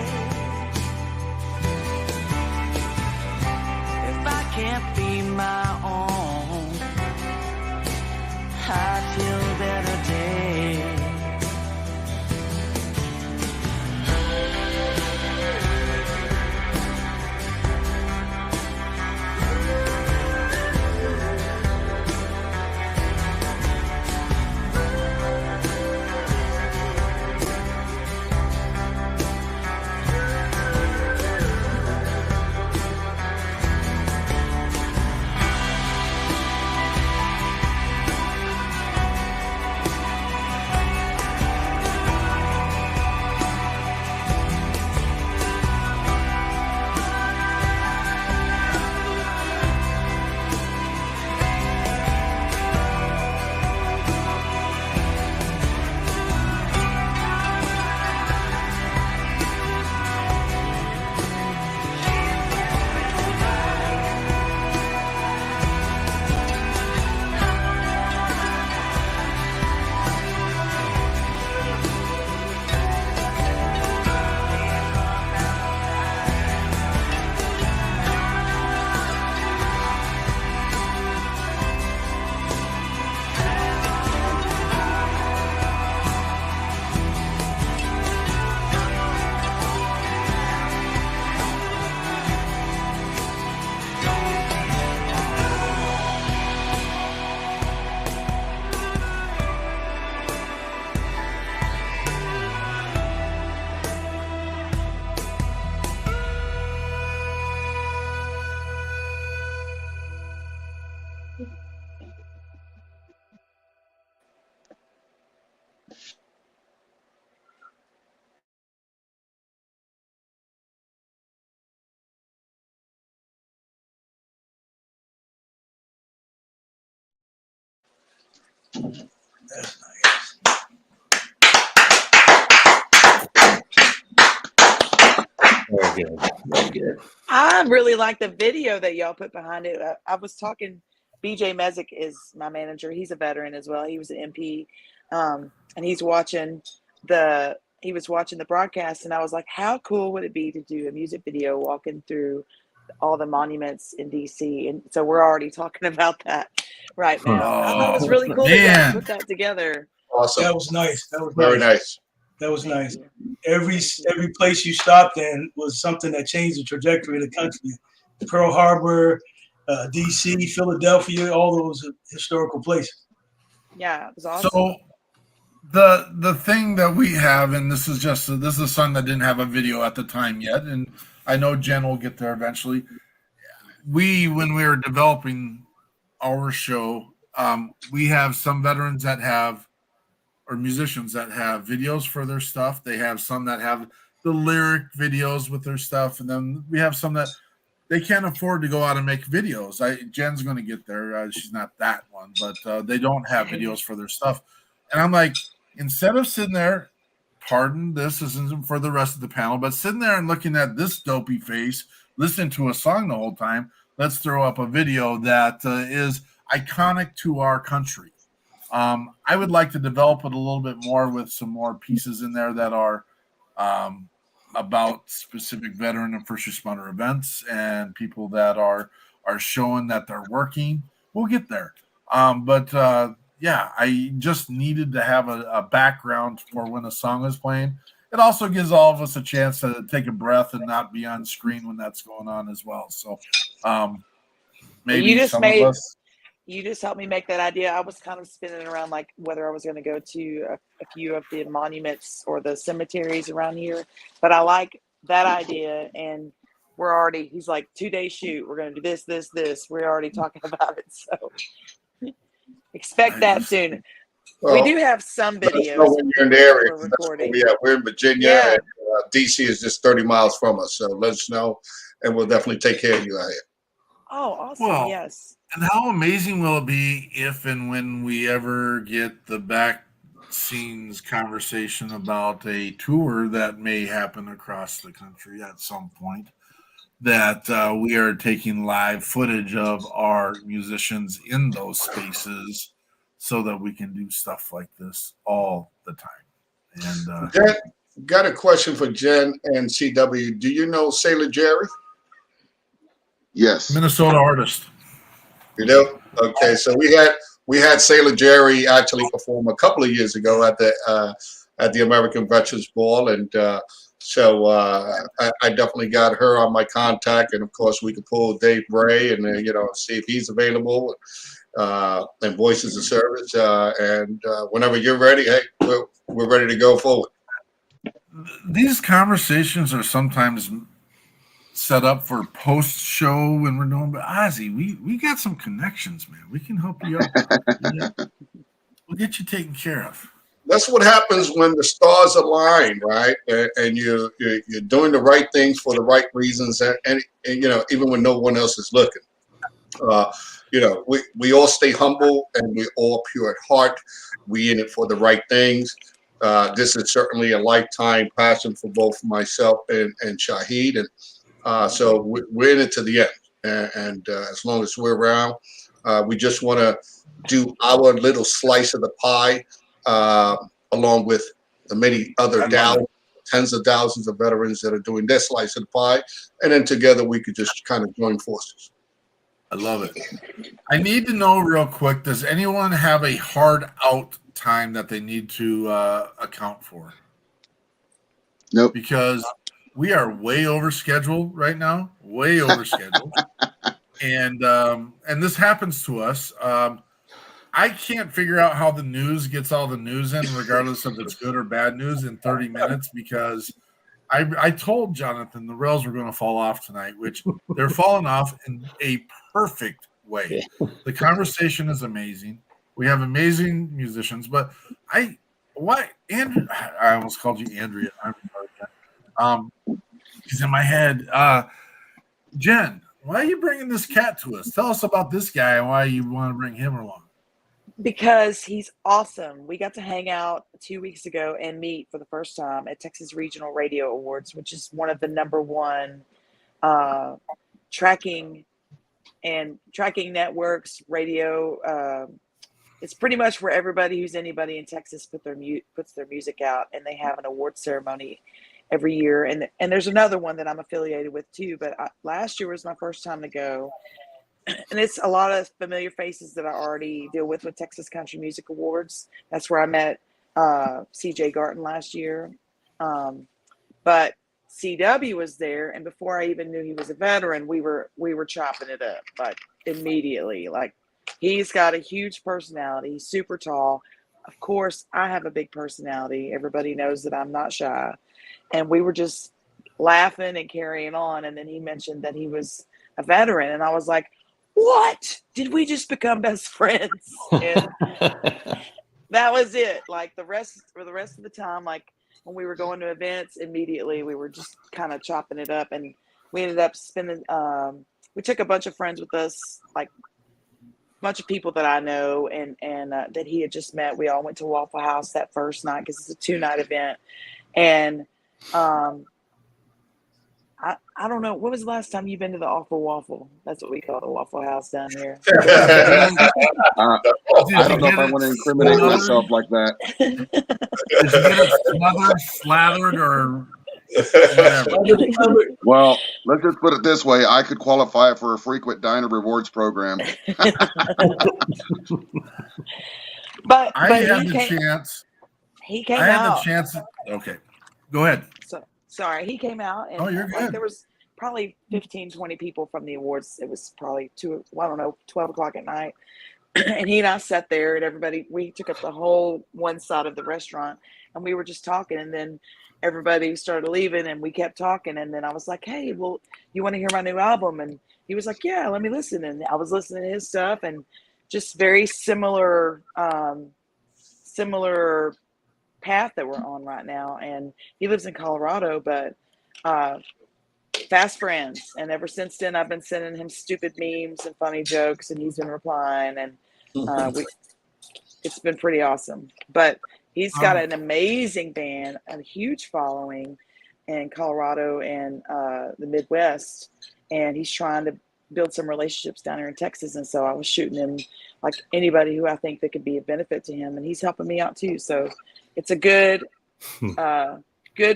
That's nice. Very good. Very good. I really like the video that y'all put behind it. I was talking. BJ Mezek is my manager. He's a veteran as well. He was an MP, and he was watching the broadcast, and I was like, "How cool would it be to do a music video walking through all the monuments in DC?" And so we're already talking about that right now. I thought it was really cool that y'all put that together. Awesome. That was nice. That was Very nice. That was nice. Every place you stopped in was something that changed the trajectory of the country. Pearl Harbor, DC, Philadelphia, all those historical places. Yeah, it was awesome. So the thing that we have, and this is a song that didn't have a video at the time yet, and I know Jen will get there eventually. When we were developing our show, we have some veterans that have, or musicians that have videos for their stuff. They have some that have the lyric videos with their stuff, and then we have some that they can't afford to go out and make videos. Jen's going to get there. She's not that one, but they don't have videos for their stuff. And I'm like, instead of sitting there, pardon, this isn't for the rest of the panel, but sitting there and looking at this dopey face, listening to a song the whole time, let's throw up a video that is iconic to our country. I would like to develop it a little bit more with some more pieces in there that are about specific veteran and first responder events and people that are showing that they're working. We'll get there. Yeah, I just needed to have a background for when a song is playing. It also gives all of us a chance to take a breath and not be on screen when that's going on as well. So maybe you just helped me make that idea. I was kind of spinning around like whether I was going to go to a few of the monuments or the cemeteries around here, but I like that idea. And he's like 2-day shoot. We're going to do this. We're already talking about it. So expect that soon. Well, we do have some videos. When you're in the area, we're in Virginia, and DC is just 30 miles from us. So let us know, and we'll definitely take care of you out here. Oh, awesome. Well, yes. And how amazing will it be if and when we ever get the back scenes conversation about a tour that may happen across the country at some point, that we are taking live footage of our musicians in those spaces so that we can do stuff like this all the time. And got a question for Jen and CW. Do you know Sailor Jerry? Yes. Minnesota artist. You know? Okay, so we had Sailor Jerry actually perform a couple of years ago at the American Veterans Ball, and so I definitely got her on my contact, and of course we could pull Dave Bray and see if he's available, and Voices of Service, and whenever you're ready, hey, we're ready to go forward. These conversations are sometimes set up for post-show when we're doing, but Ozzy, we got some connections, man. We can help you out. We'll get you taken care of. That's what happens when the stars align, right? And you're doing the right things for the right reasons, and even when no one else is looking. We all stay humble and we're all pure at heart. We in it for the right things. This is certainly a lifetime passion for both myself and Shahid, and so we're in it to the end, and as long as we're around, we just want to do our little slice of the pie, along with the many other tens of thousands of veterans that are doing their slice of the pie, and then together we could just kind of join forces. I love it. I need to know real quick, does anyone have a hard out time that they need to account for? Nope. Because we are way over schedule right now, way over schedule. And this happens to us. I can't figure out how the news gets all the news in, regardless if it's good or bad news, in 30 minutes, because I told Jonathan the rails were going to fall off tonight, which they're falling off in a perfect way. The conversation is amazing. We have amazing musicians, but Andrew, I almost called you Andrea. He's in my head. Jen, why are you bringing this cat to us? Tell us about this guy and why you want to bring him along. Because he's awesome. We got to hang out 2 weeks ago and meet for the first time at Texas Regional Radio Awards, which is one of the #1 tracking networks radio. It's pretty much where everybody who's anybody in Texas puts their music out, and they have an award ceremony every year. And there's another one that I'm affiliated with too. But last year was my first time to go, and it's a lot of familiar faces that I already deal with Texas Country Music Awards. That's where I met CJ Garton last year. But CW was there, and before I even knew he was a veteran, we were chopping it up like immediately. Like, he's got a huge personality. He's super tall. Of course, I have a big personality. Everybody knows that I'm not shy. And we were just laughing and carrying on. And then he mentioned that he was a veteran. And I was like, what? Did we just become best friends? And that was it. Like, for the rest of the time, like when we were going to events, immediately we were just kind of chopping it up. And we ended up spending, we took a bunch of friends with us, like bunch of people that I know and that he had just met. We all went to Waffle House that first night because it's a 2-night event. And I don't know, what was the last time you've been to the Awful Waffle? That's what we call the Waffle House down here. I don't know if I want to incriminate myself like that. Did you get it smothered, slathered, or whatever? Well, let's just put it this way. I could qualify for a frequent diner rewards program. But I had the chance. He came I had out. the chance. Okay, go ahead. Sorry, he came out, and you're good. there was probably 15, 20 people from the awards. It was probably 12 o'clock at night. And he and I sat there, and we took up the whole one side of the restaurant, and we were just talking. And then everybody started leaving, and we kept talking. And then I was like, hey, well, you want to hear my new album? And he was like, yeah, let me listen. And I was listening to his stuff, and just very similar path that we're on right now. And he lives in Colorado, but fast friends. And ever since then, I've been sending him stupid memes and funny jokes, and he's been replying. And it's been pretty awesome. But he's got an amazing band, a huge following in Colorado and the Midwest. And he's trying to build some relationships down here in Texas. And so I was shooting him like anybody who I think that could be a benefit to him. And he's helping me out too. So it's a good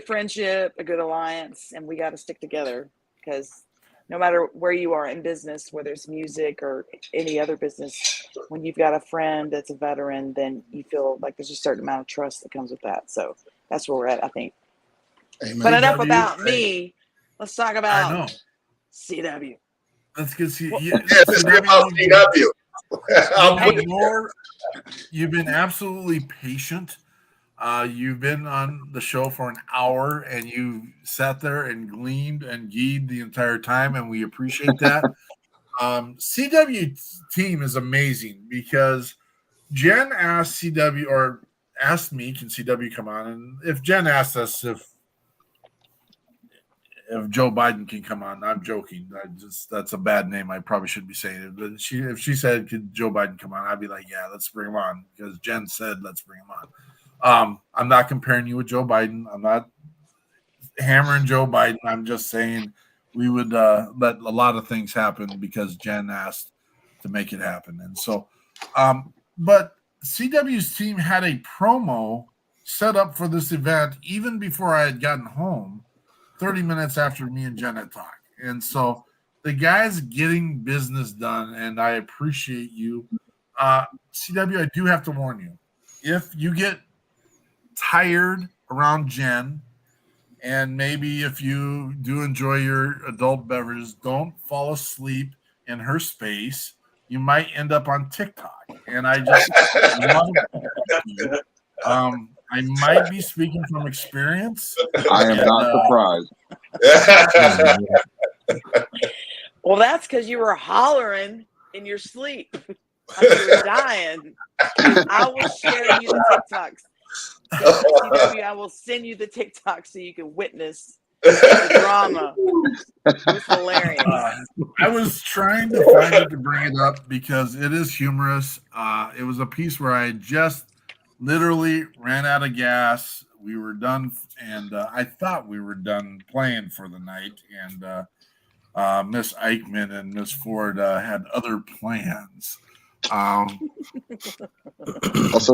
friendship, a good alliance, and we got to stick together, because no matter where you are in business, whether it's music or any other business, when you've got a friend that's a veteran, then you feel like there's a certain amount of trust that comes with that. So that's where we're at, I think. Amen. But enough about me. Let's talk about CW. Let's get CW. Yeah, let's get about CW. You've been absolutely patient. You've been on the show for an hour, and you sat there and gleamed and geed the entire time, and we appreciate that. CW team is amazing, because Jen asked CW, or asked me, can CW come on? And if Jen asked us if Joe Biden can come on, I'm joking. That's a bad name. I probably shouldn't be saying it. But if she said, could Joe Biden come on? I'd be like, yeah, let's bring him on, because Jen said, let's bring him on. I'm not comparing you with Joe Biden. I'm not hammering Joe Biden. I'm just saying we would let a lot of things happen because Jen asked to make it happen. And so, but CW's team had a promo set up for this event even before I had gotten home, 30 minutes after me and Jen had talked. And so the guy's getting business done, and I appreciate you. CW, I do have to warn you. If you get tired around Jen, and maybe if you do enjoy your adult beverages, don't fall asleep in her space. You might end up on TikTok. And I just I might be speaking from experience. I am not surprised. Well, that's because you were hollering in your sleep. You were dying. I will share you the TikToks. CW, I will send you the TikTok so you can witness The drama. It was hilarious. I was trying to find it to bring it up because it is humorous. It was a piece where I just literally ran out of gas. We were done, and I thought we were done playing for the night. And Miss Eichmann and Miss Ford had other plans. Also,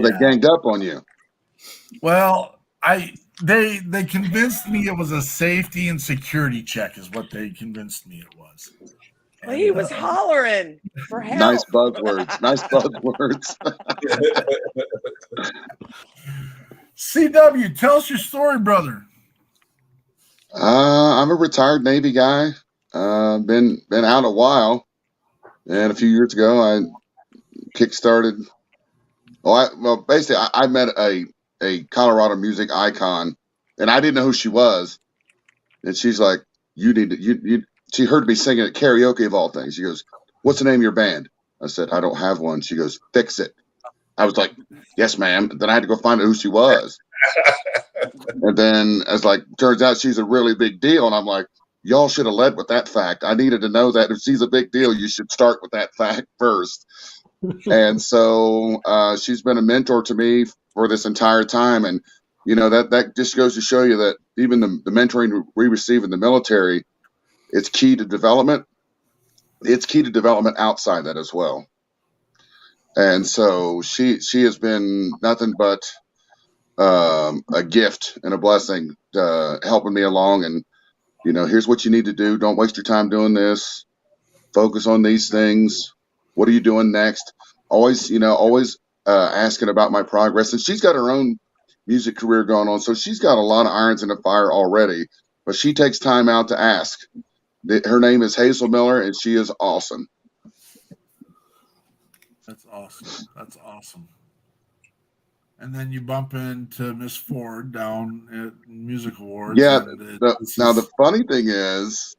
they ganged up on you. Well, they convinced me it was a safety and security check, is what they convinced me it was. Well, he was hollering for help. Nice buzzwords. Nice buzzwords. CW, tell us your story, brother. I'm a retired Navy guy. Been out a while, and a few years ago I kickstarted. Basically I met a Colorado music icon, and I didn't know who she was, and she's like, "You need to you." She heard me singing at karaoke of all things. She goes, "What's the name of your band?" I said, "I don't have one." She goes, "Fix it." I was like, "Yes, ma'am." Then I had to go find out who she was. And then as like, turns out she's a really big deal. And I'm like, y'all should have led with that fact. I needed to know that if she's a big deal, you should start with that fact first. And so she's been a mentor to me for this entire time. And, you know, that just goes to show you that even the mentoring we receive in the military, it's key to development. It's key to development outside that as well. And so she has been nothing but a gift and a blessing, helping me along. And, you know, here's what you need to do. Don't waste your time doing this. Focus on these things. What are you doing next? Always asking about my progress. And she's got her own music career going on. So she's got a lot of irons in the fire already, but she takes time out to ask. Her name is Hazel Miller, and she is awesome. That's awesome. That's awesome. And then you bump into Miss Ford down at Music Awards. Yeah. The funny thing is,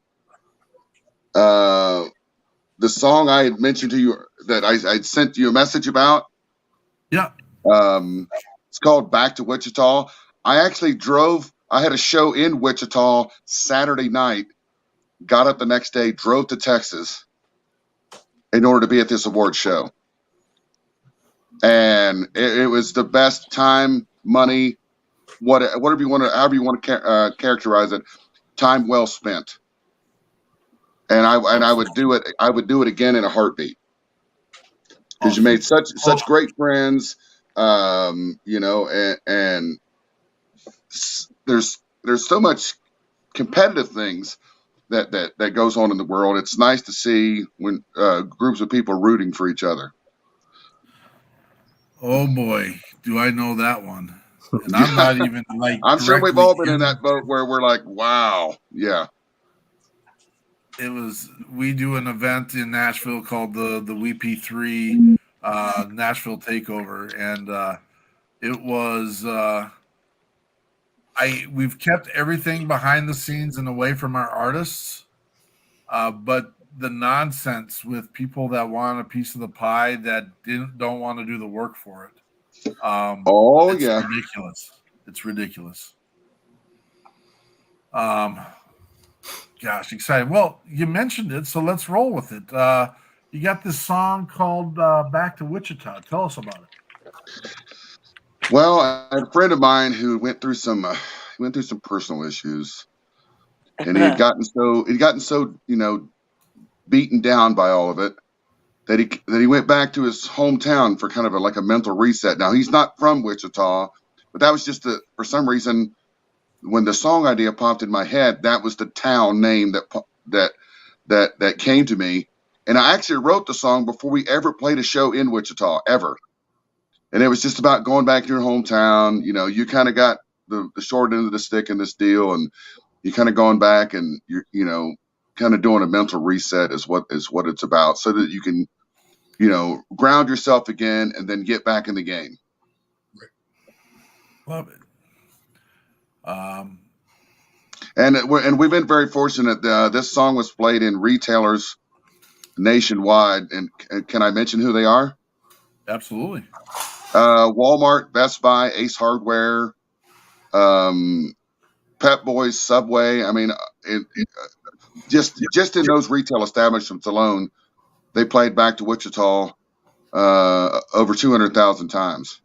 the song I had mentioned to you that I sent you a message about. Yeah. It's called Back to Wichita. I actually drove. I had a show in Wichita Saturday night. Got up the next day, drove to Texas in order to be at this award show. And it was the best time, money, whatever you want to, however you want to characterize it, time well spent. And I would do it. I would do it again in a heartbeat, because you made such great friends. You know, and there's so much competitive things that goes on in the world. It's nice to see when groups of people rooting for each other. Oh boy, do I know that one? And I'm not even like. I'm sure we've all been in that boat where we're like, wow, yeah. We do an event in Nashville called the WeP3 Nashville Takeover, and it was we've kept everything behind the scenes and away from our artists, but the nonsense with people that want a piece of the pie that don't want to do the work for it. It's ridiculous. It's ridiculous. Gosh, excited. Well, you mentioned it, so let's roll with it. You got this song called Back to Wichita. Tell us about it. Well, I had a friend of mine who went through some personal issues, and he had gotten so beaten down by all of it that he went back to his hometown for kind of like a mental reset. Now, he's not from Wichita, but that was just for some reason, when the song idea popped in my head, that was the town name that came to me. And I actually wrote the song before we ever played a show in Wichita, ever. And it was just about going back to your hometown. You know, you kind of got the short end of the stick in this deal, and you kind of going back and you're, you know, kind of doing a mental reset is what it's about, so that you can, you know, ground yourself again and then get back in the game. Love it. And we've been very fortunate. This song was played in retailers nationwide. And can I mention who they are? Absolutely. Walmart, Best Buy, Ace Hardware, Pep Boys, Subway. I mean, just in those retail establishments alone, they played Back to Wichita over 200,000 times.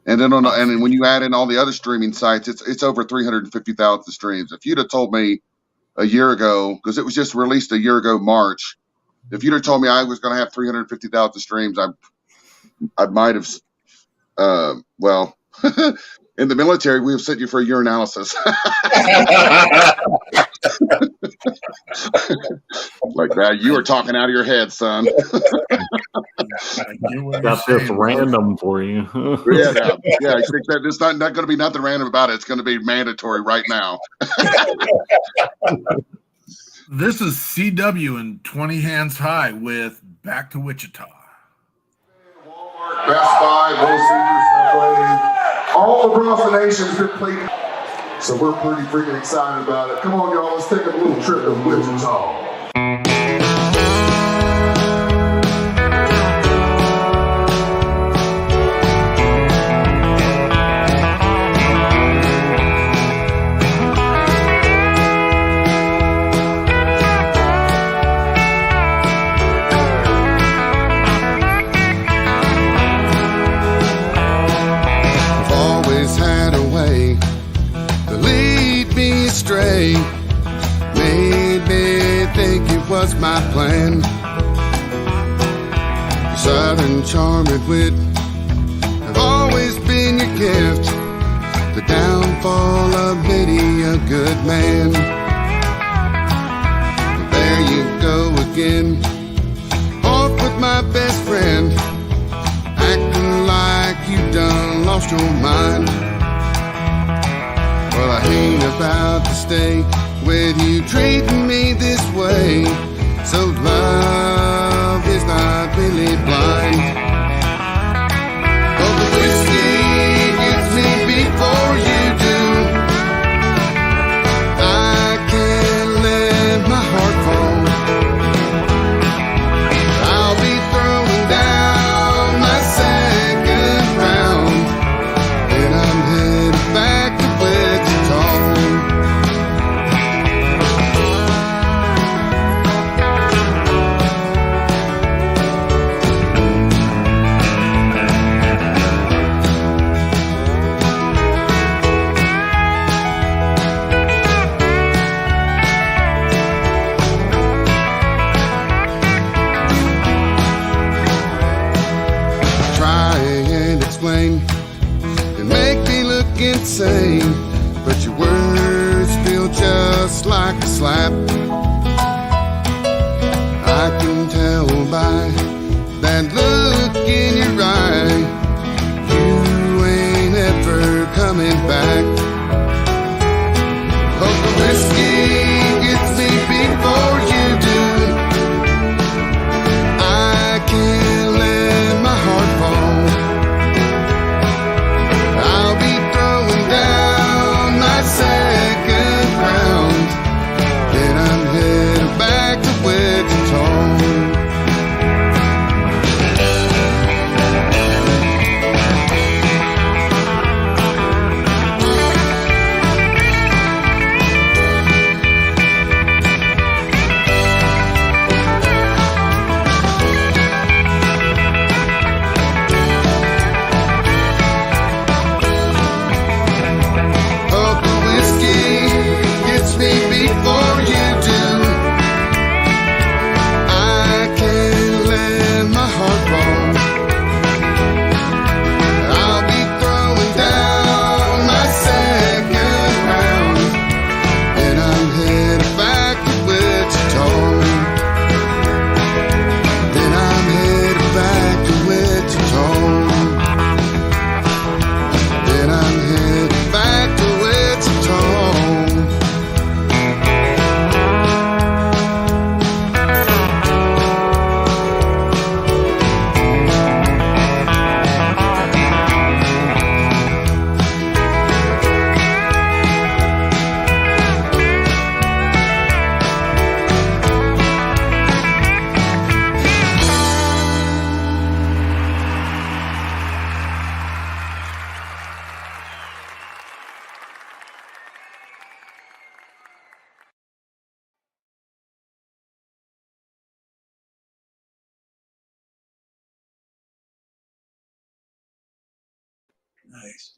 And then and then when you add in all the other streaming sites, it's over 350,000 streams. If you'd have told me a year ago, because it was just released a year ago, March, if you'd have told me I was going to have 350,000 streams, I might have, well, in the military, we have sent you for a urinalysis. Like that, you are talking out of your head, son. Got this random for you. yeah. It's not going to be nothing random about it. It's going to be mandatory right now. This is CW and 20 Hands High with Back to Wichita. Best Buy, Little Caesars, Subway, all across the nation has been played. So we're pretty freaking excited about it. Come on, y'all, let's take a little trip to Wichita. Astray, made me think it was my plan. Your southern charm and wit have always been your gift, the downfall of many a good man. But there you go again, off with my best friend, acting like you done lost your mind. Well, I ain't about to stay with you treating me this way. So love is not really blind. Oh, the whiskey gets me before you do. I can't let my heart fall. I'll be throwing down my second round, and I'm headed back to and make me look insane, but your words feel just like a slap. I can tell by that look in your eye, you ain't ever coming back. Oh, the whiskey gets me before you do. I can't let my heart fall. Second round, then I'm headed back to Wichita. Nice.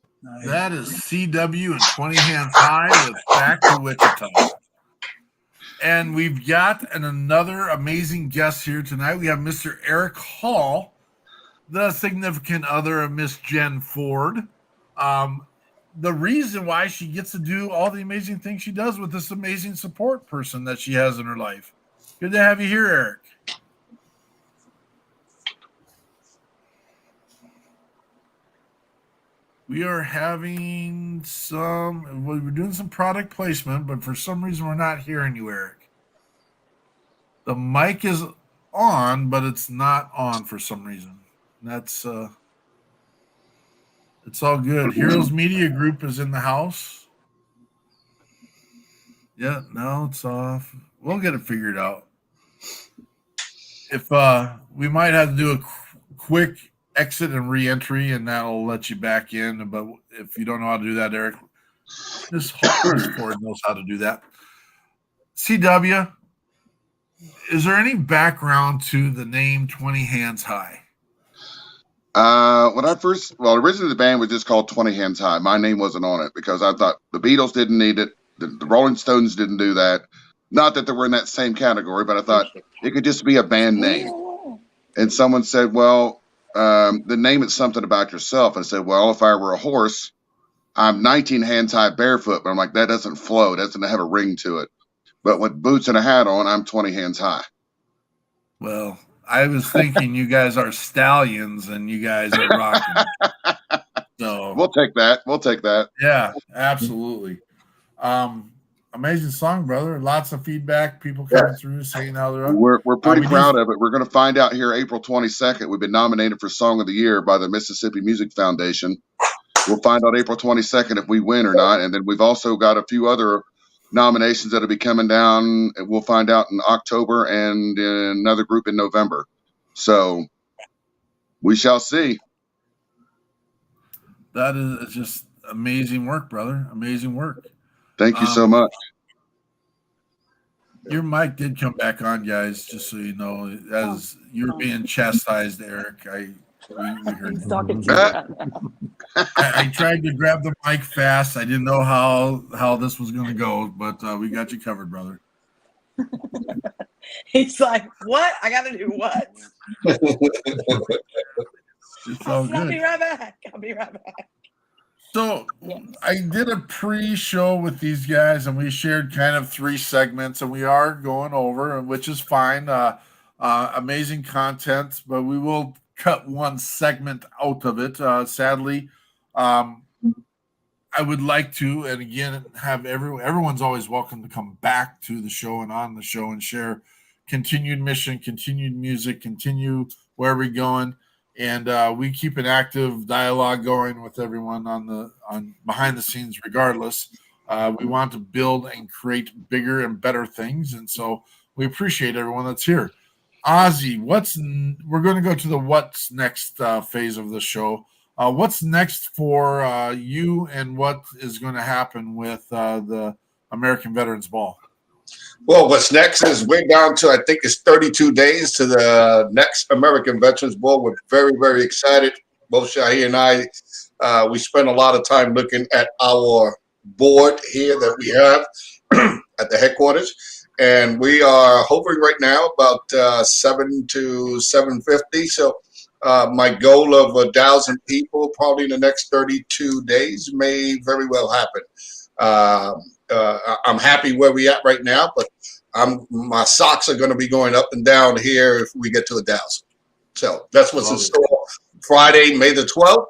That is CW and 20 Hands High with Back to Wichita. And we've got another amazing guest here tonight. We have Mr. Eric Hall, the significant other of Miss Jenn Ford. The reason why she gets to do all the amazing things she does with this amazing support person that she has in her life. Good to have you here, Eric. We are having we're doing some product placement, but for some reason we're not hearing you, Eric. The mic is on, but it's not on for some reason. That's it's all good. Heroes Media Group is in the house. Yeah, no, it's off. We'll get it figured out. If we might have to do a quick exit and re-entry, and that'll let you back in. But if you don't know how to do that, Eric, this Ford knows how to do that. CW, is there any background to the name 20 Hands High? Originally the band was just called 20 Hands High. My name wasn't on it because I thought the Beatles didn't need it. The Rolling Stones didn't do that. Not that they were in that same category, but I thought it could just be a band name. And someone said, well, the name is something about yourself. And I said, well, if I were a horse, I'm 19 hands high barefoot. But I'm like, that doesn't flow. It doesn't have a ring to it. But with boots and a hat on, I'm 20 hands high. Well, I was thinking you guys are stallions and you guys are rocking. So we'll take that. Yeah, absolutely. Amazing song, brother. Lots of feedback. People coming through saying how they're up. We're pretty proud of it. We're going to find out here April 22nd. We've been nominated for Song of the Year by the Mississippi Music Foundation. We'll find out April 22nd if we win or not. And then we've also got a few other nominations that'll be coming down. We'll find out in October and in another group in November. So we shall see. That is just amazing work, brother. Amazing work. Thank you so much. Your mic did come back on, guys, just so you know. As you're being chastised, Eric, we heard He's talking to you right now. I tried to grab the mic fast. I didn't know how this was going to go, but we got you covered, brother. He's like, what? I got to do what? It's all good. I'll be right back. So I did a pre-show with these guys, and we shared kind of 3 segments, and we are going over, which is fine. Amazing content, but we will cut one segment out of it. Sadly, I would like to, and again, have everyone's always welcome to come back to the show and on the show and share continued mission, continued music, continue where we're going. And we keep an active dialogue going with everyone on behind the scenes, regardless. We want to build and create bigger and better things, and so we appreciate everyone that's here. Ozzy, we're going to go to the what's next phase of the show. What's next for you, and what is going to happen with the American Veterans Ball? Well, what's next is we're down to, I think it's 32 days to the next American Veterans Ball. We're very, very excited. Both Shahi and I, we spend a lot of time looking at our board here that we have at the headquarters. And we are hovering right now about 7 to 750. So my goal of 1,000 people probably in the next 32 days may very well happen. I'm happy where we at right now, but my socks are going to be going up and down here if we get to 1,000. So that's what's in store. Friday, May the 12th,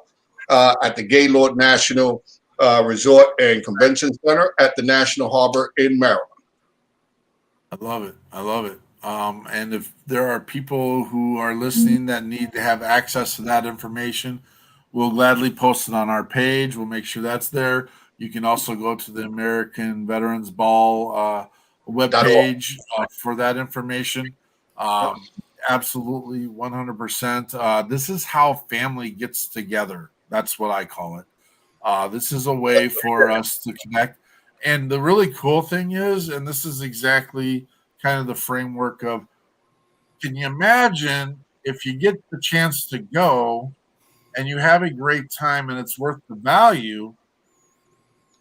at the Gaylord National Resort and Convention Center at the National Harbor in Maryland. I love it. And if there are people who are listening that need to have access to that information, we'll gladly post it on our page. We'll make sure that's there. You can also go to the American Veterans Ball webpage for that information. Absolutely, 100%. This is how family gets together. That's what I call it. This is a way for us to connect. And the really cool thing is, and this is exactly kind of the framework of, can you imagine if you get the chance to go and you have a great time and it's worth the value,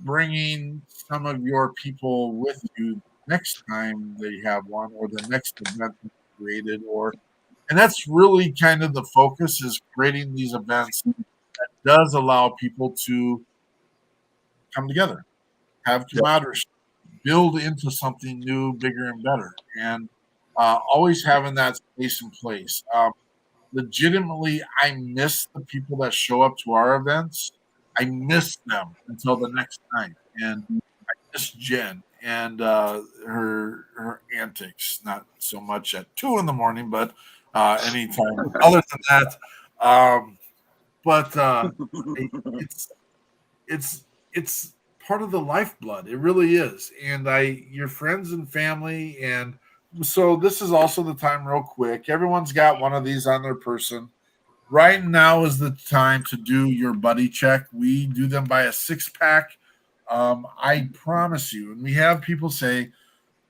bringing some of your people with you next time they have one or the next event created, and that's really kind of the focus, is creating these events that does allow people to come together, have camaraderie, build into something new, bigger and better, and always having that space in place. Legitimately, I miss the people that show up to our events. I miss them until the next night, and I miss Jen and her antics. Not so much at 2 a.m, but anytime other than that. But it's part of the lifeblood. It really is, and your friends and family, and so this is also the time. Real quick, everyone's got one of these on their person. Right now is the time to do your buddy check. We do them by a 6-pack. I promise you. And we have people say,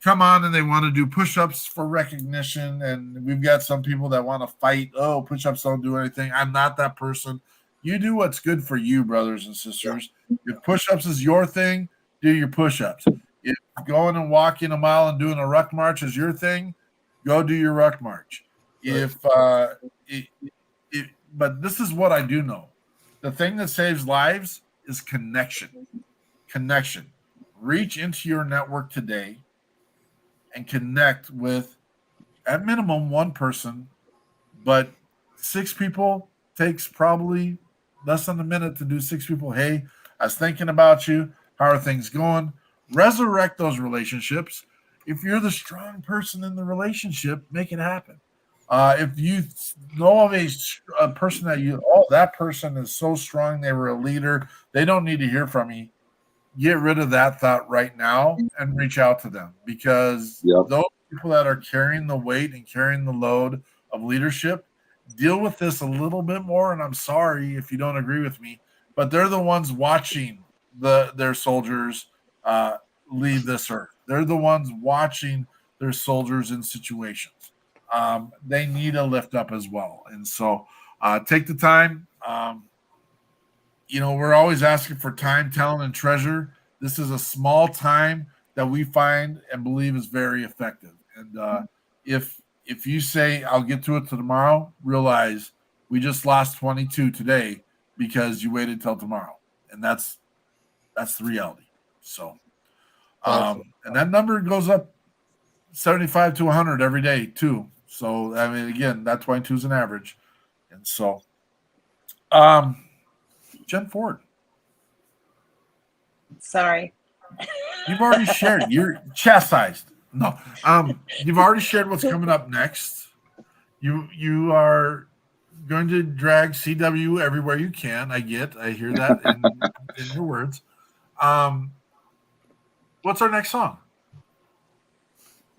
come on, and they want to do push-ups for recognition. And we've got some people that want to fight. Oh, push-ups don't do anything. I'm not that person. You do what's good for you, brothers and sisters. If push-ups is your thing, do your push-ups. If going and walking a mile and doing a ruck march is your thing, go do your ruck march. But this is what I do know. The thing that saves lives is connection. Connection. Reach into your network today and connect with, at minimum, one person, but 6 people takes probably less than a minute to do 6 people. Hey, I was thinking about you. How are things going? Resurrect those relationships. If you're the strong person in the relationship, make it happen. If you know of a person that person is so strong, they were a leader, they don't need to hear from you, get rid of that thought right now and reach out to them, because those people that are carrying the weight and carrying the load of leadership deal with this a little bit more. And I'm sorry if you don't agree with me, but they're the ones watching their soldiers leave this earth. They're the ones watching their soldiers in situations. They need a lift up as well. And so take the time. We're always asking for time, talent, and treasure. This is a small time that we find and believe is very effective. And if you say, I'll get to it tomorrow, realize we just lost 22 today because you waited till tomorrow. And that's the reality. So, and that number goes up 75 to 100 every day too. So, I mean, again, that 22 is an average. And so, Jenn Ford. Sorry. You've already shared. You're chastised. No. You've already shared what's coming up next. You are going to drag CW everywhere you can. I hear that in your words. What's our next song?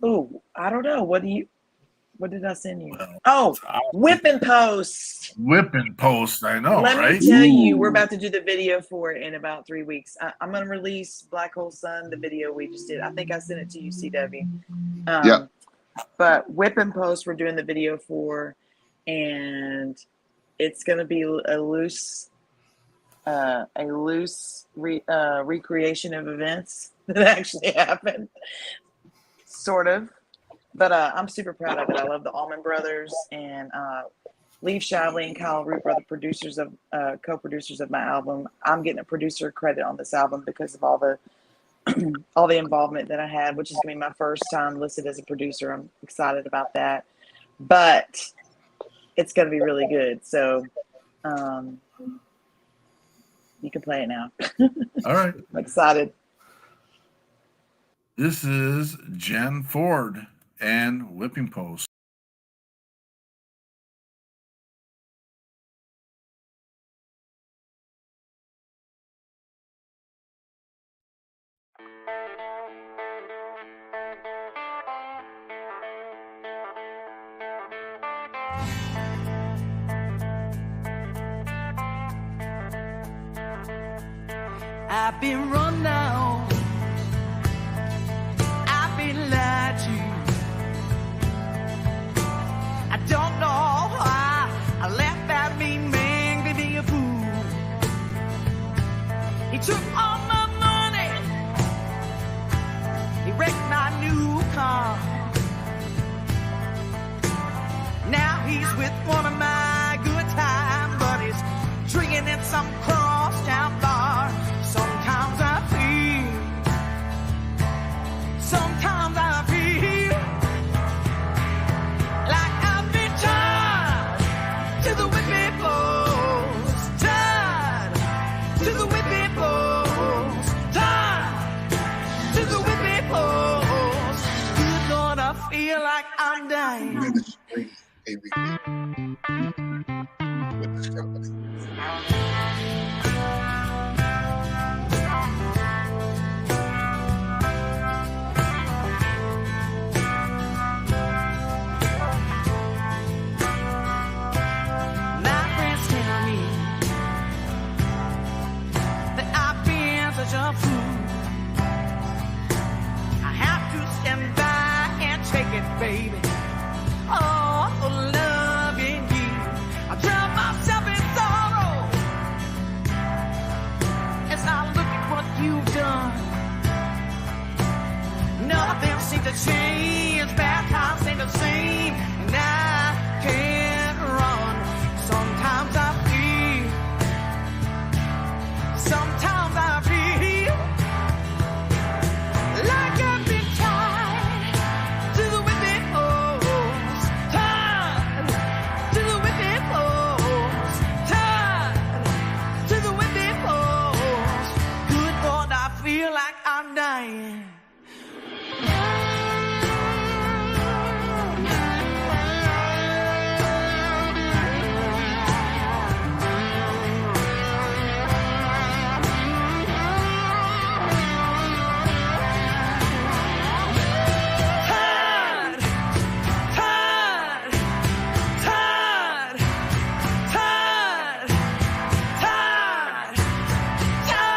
Oh, I don't know. What did I send you? Whipping Post. Whipping Post. I know, Let right? me tell you, we're about to do the video for it in about 3 weeks. I'm going to release Black Hole Sun, the video we just did. I think I sent it to you, CW. But Whipping Post, we're doing the video for, and it's going to be a loose recreation of events that actually happened, sort of. But I'm super proud of it. I love the Allman Brothers and Leave Shively and Kyle Root are the co-producers of my album. I'm getting a producer credit on this album because of all the involvement that I had, which is going to be my first time listed as a producer. I'm excited about that. But it's going to be really good. So you can play it now. All right. I'm excited. This is Jenn Ford and Whipping Post. I've been run down, I've been lied to. I don't know why I let that mean man give me a with one of my good time buddies, drinking at some crosstown bar. Sometimes I feel like I've been tied to the whipping post, tied to the whipping post, tied to the whipping post. Good Lord, I feel like I'm dying. Ministry ABK with this company. My friends tell me that I've been such a fool. I have to stand by and take it, baby. Oh, for loving you. I drown myself in sorrow as I look at what you've done. Nothing seems to change, bad times ain't the same, and I can't run. Sometimes I feel like I've been tied to the whipping post, tied to the whipping post, tied to the whipping post. Good Lord, I feel like I'm dying. Tied, tied, tied, tied, tied, tied,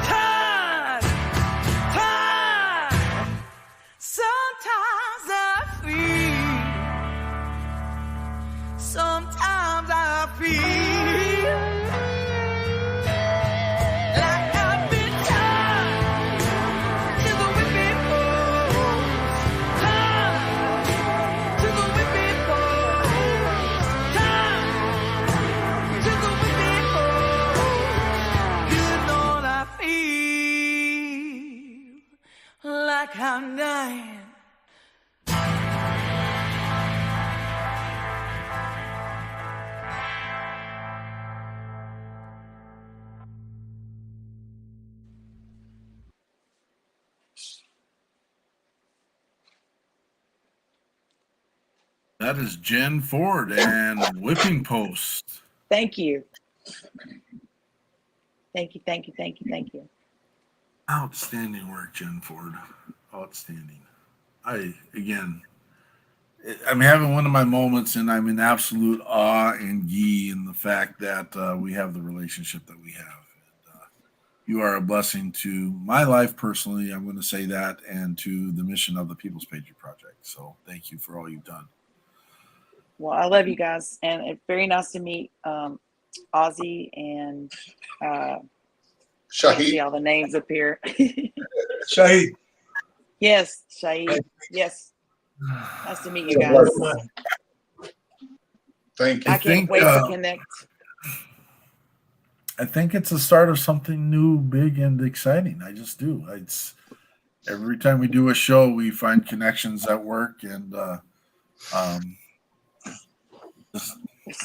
tied, tied. Sometimes I feel like I've been tied to the whipping post, tied to the whipping post, tied to the whipping post. Good Lord, I feel like I'm dying. That is Jenn Ford and Whipping Post. Thank you. Thank you, thank you, thank you, thank you. Outstanding work, Jenn Ford. Outstanding. I'm having one of my moments, and I'm in absolute awe and gee in the fact that we have the relationship that we have. And, you are a blessing to my life personally, I'm going to say that, and to the mission of the People's Patriot Project. So thank you for all you've done. Well, I love you guys, and it's very nice to meet Ozzy and Shahid. see all the names up here. Shahid. Yes, Shahid. Yes. Nice to meet you guys. Thank you. I can't wait to connect. I think it's the start of something new, big, and exciting. I just do. It's every time we do a show, we find connections at work, and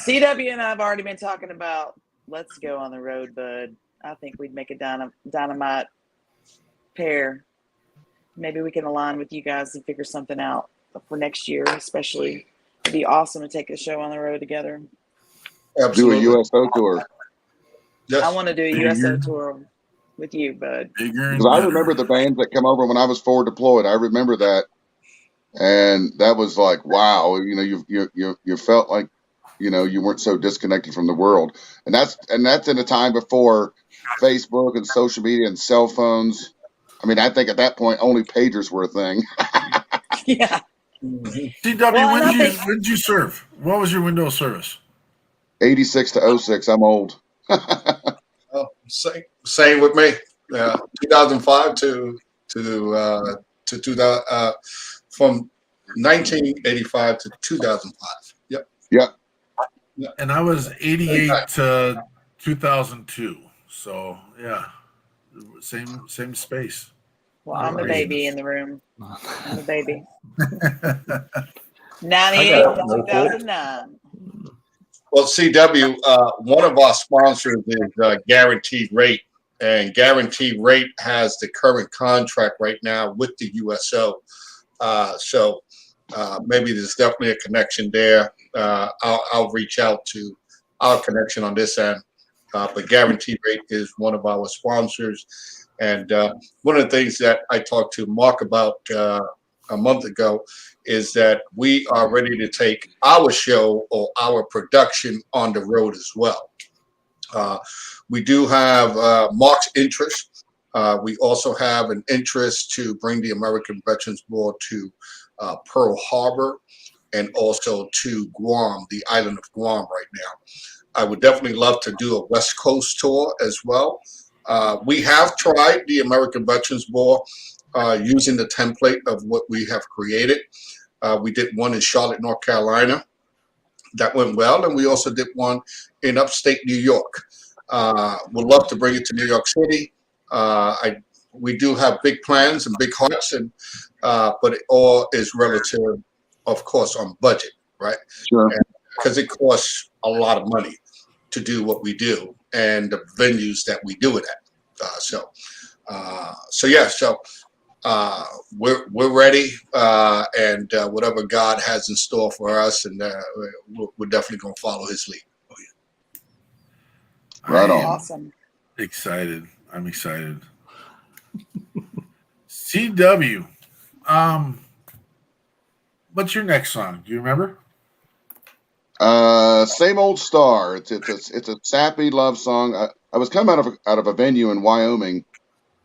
CW and I have already been talking about let's go on the road, bud. I think we'd make a dynamite pair. Maybe we can align with you guys and figure something out for next year, especially. It'd be awesome to take a show on the road together. Absolutely. Do a USO tour. Yes. I want to do a USO tour with you, bud. Because I remember the bands that come over when I was forward deployed. I remember that, and that was like, wow. You know, you felt like, you know, you weren't so disconnected from the world, and that's in a time before Facebook and social media and cell phones. I mean, I think at that point only pagers were a thing. Yeah. CW, Well, when did you serve? What was your window of service? 86 to 06. I'm old. Oh, same with me. 2005 to 2000, from 1985 to 2005. Yep. And I was 88 to 2002. So yeah, same space. Well, I'm the baby in the room. I'm the baby. I 98 got to no 2009. Well, CW, one of our sponsors is Guaranteed Rate, and Guaranteed Rate has the current contract right now with the USO. So maybe there's definitely a connection there. I'll reach out to our connection on this end. But Guaranteed Rate is one of our sponsors. And one of the things that I talked to Mark about a month ago is that we are ready to take our show or our production on the road as well. We do have Mark's interest. We also have an interest to bring the American Veterans Board to Pearl Harbor and also to Guam, the island of Guam right now. I would definitely love to do a West Coast tour as well. We have tried the American Veterans Board using the template of what we have created. We did one in Charlotte, North Carolina. That went well. And we also did one in upstate New York. Would love to bring it to New York City. We do have big plans and big hearts, but it all is relative, of course, on budget, right? Sure. Because it costs a lot of money to do what we do and the venues that we do it at. So we're ready, and whatever God has in store for us, and we're definitely going to follow His lead. Oh, yeah. Right on. Awesome. Excited. I'm excited. CW. What's your next song? Do you remember? Same Old Star. It's a sappy love song. I was coming out of a venue in Wyoming,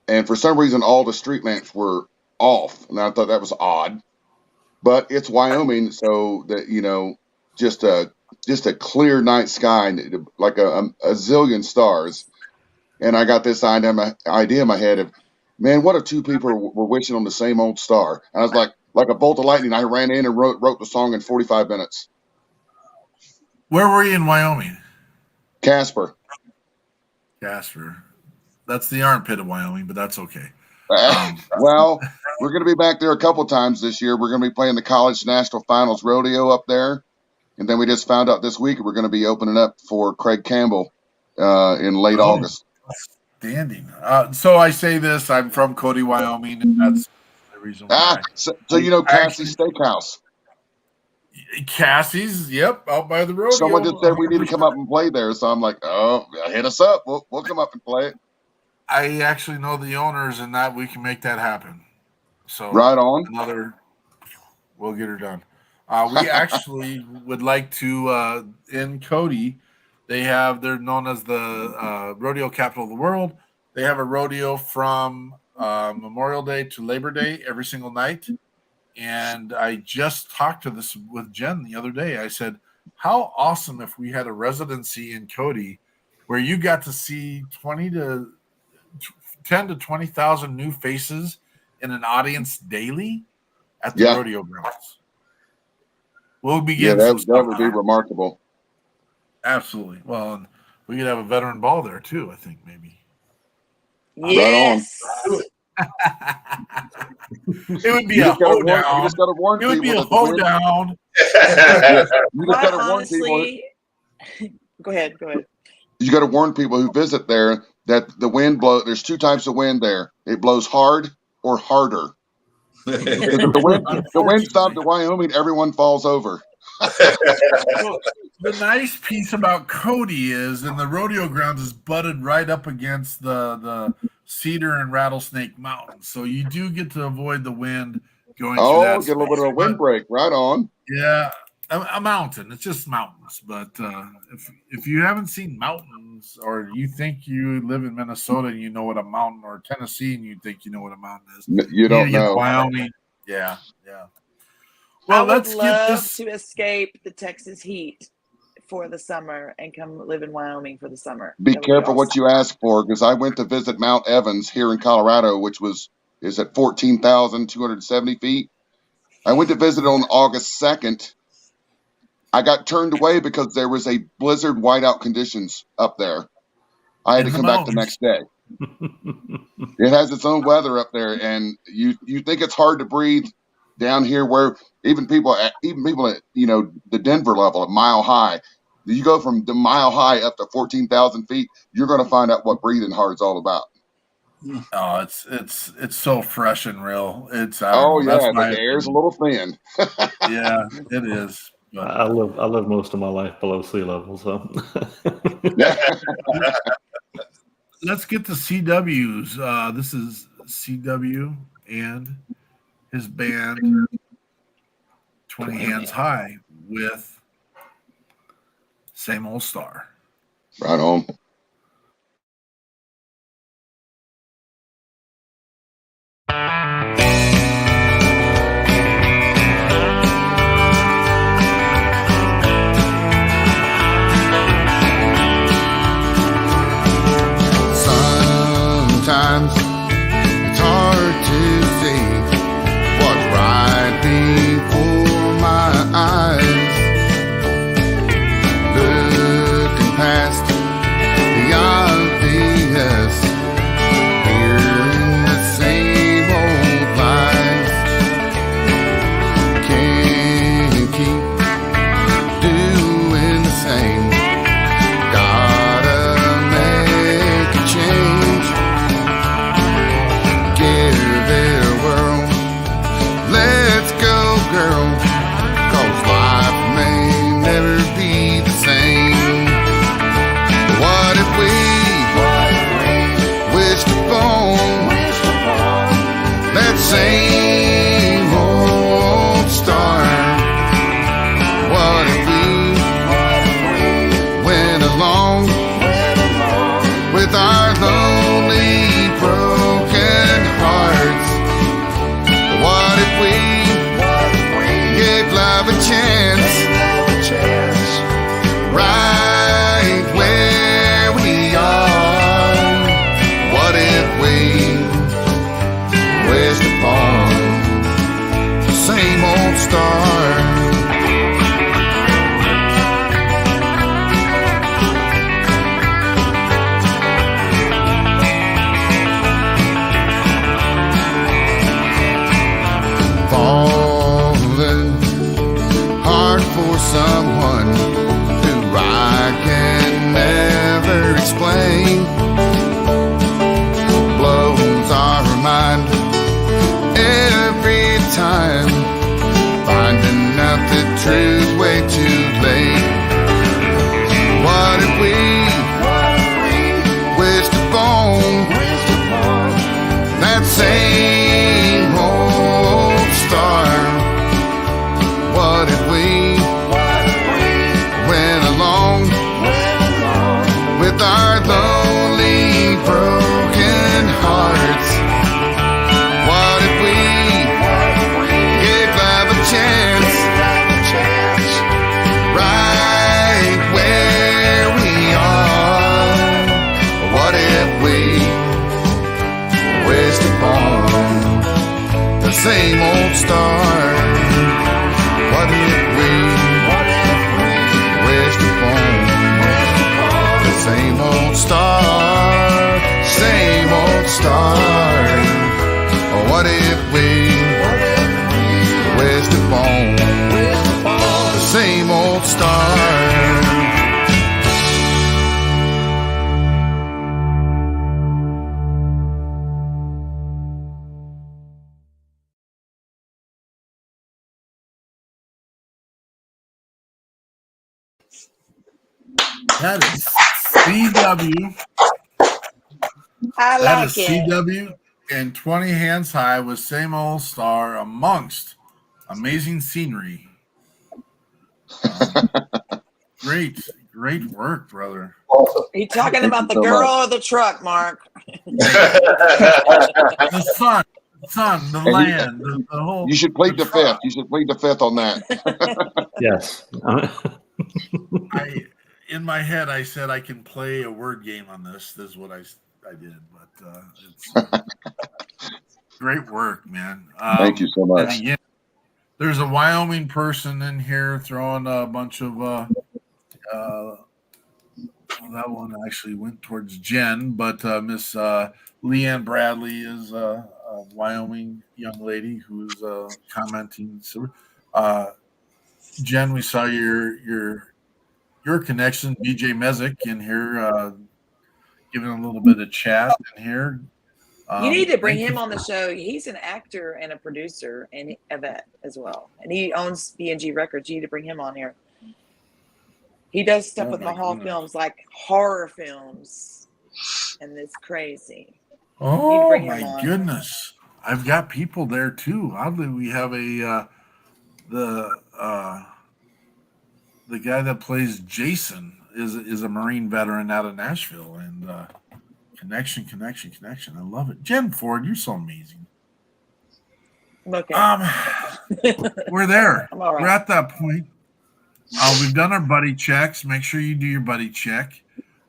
and for some reason all the street lamps were off, and I thought that was odd. But it's Wyoming, so that just a clear night sky, like a zillion stars. And I got this idea in my head of, man, what if two people were wishing on the same old star? And I was like a bolt of lightning. I ran in and wrote the song in 45 minutes. Where were you in Wyoming? Casper. That's the armpit of Wyoming, but that's okay. Well, we're going to be back there a couple times this year. We're going to be playing the College National Finals Rodeo up there. And then we just found out this week we're going to be opening up for Craig Campbell in late August. Outstanding. So I say this, I'm from Cody, Wyoming, and that's the reason why. So Cassie's Steakhouse. Cassie's, yep, out by the rodeo. Someone just said we need to come up and play there, so I'm like, oh, hit us up. We'll come up and play it. I actually know the owners, and that we can make that happen. So right on. We'll get her done. We actually would like to in Cody. They're known as the rodeo capital of the world. They have a rodeo from Memorial Day to Labor Day every single night. And I just talked to this with Jenn the other day. I said, how awesome if we had a residency in Cody where you got to see 10 to 20,000 new faces in an audience daily at the rodeo grounds. We'll begin. Yeah, that would be remarkable. Absolutely. Well, and we could have a veteran ball there too, I think, maybe. Yes. Right on. It would be a hoedown. You just got to warn people. It would be a hoedown. You just got to warn people. Go ahead. You got to warn people who visit there that the wind blows. There's two types of wind there. It blows hard or harder. If the wind stops at Wyoming, everyone falls over. Well, the nice piece about Cody is, and the rodeo grounds is butted right up against the Cedar and Rattlesnake Mountains, so you do get to avoid the wind going. Oh, through that get a little bit of a windbreak. Right on. Yeah, a mountain. It's just mountains. But if you haven't seen mountains, or you think you live in Minnesota and you know what a mountain, or Tennessee and you think you know what a mountain is, you don't know. Wyoming. Yeah. Well, let's love get this to escape the Texas heat for the summer and come live in Wyoming for the summer. Be careful what you ask for, because I went to visit Mount Evans here in Colorado, which is at 14,270 feet. I went to visit on August 2nd. I got turned away because there was a blizzard whiteout conditions up there. I had to come back the next day. It has its own weather up there, and you think it's hard to breathe down here, where even people at the Denver level at Mile High, you go from the Mile High up to 14,000 feet, you're going to find out what breathing hard is all about. Oh, it's so fresh and real. It's the air's a little thin. Yeah, it is. But I live most of my life below sea level, so. Let's get to CW's. This is CW and his band 20 Hands High with Same Old Star. Right on. Sometimes it's hard to see what's right before my eyes. Looking past the obvious, hearing the same old lies. Can't keep doing the same. Gotta make a change. Give it a whirl. Let's go, girl. 'Cause life may never be the same. What if we wished upon that same old star? What if we went along with our lonely, broken hearts? What if we gave love a chance, right where we are? What if we wished upon the same old star? Falling hard for someone who I can never explain. Blows our mind every time, finding out the truth way too late. What if we wished upon that same old star? What if we went along with our lonely, broken hearts? What if we gave love a chance, right where we are? What if we wished upon the same old star? What if we wished upon the same old star? Same old star. What if we wished upon the same old star? that is CW. I That like is it. CW and 20 Hands High with Same Old Star amongst amazing scenery. Great work, brother. Awesome. Are you talking Thank about you the so girl much. or the truck, Mark? The sun, the And land, the whole. you should plead the the truck. fifth. You should plead the fifth on that. Yes. In my head, I said I can play a word game on this. This is what I did, but it's great work, man. Thank you so much. And again, There's a Wyoming person in here throwing a bunch of that one actually went towards Jen, but Miss Leanne Bradley is a Wyoming young lady who's commenting. So, Jen, we saw your connection, BJ Mezek, in here, giving a little bit of chat in here. You need to bring Thank him you on the show. He's an actor and a producer and a vet as well, and he owns B&G Records. You need to bring him on here. He does stuff Oh with my Mahal goodness. Films, like horror films, and it's crazy. You need to Oh bring him my on. goodness! I've got people there too. Oddly, we have the guy that plays Jason is a Marine veteran out of Nashville, and connection. I love it. Jenn Ford, you're so amazing. Okay. We're there. I'm all right. We're at that point. We've done our buddy checks. Make sure you do your buddy check.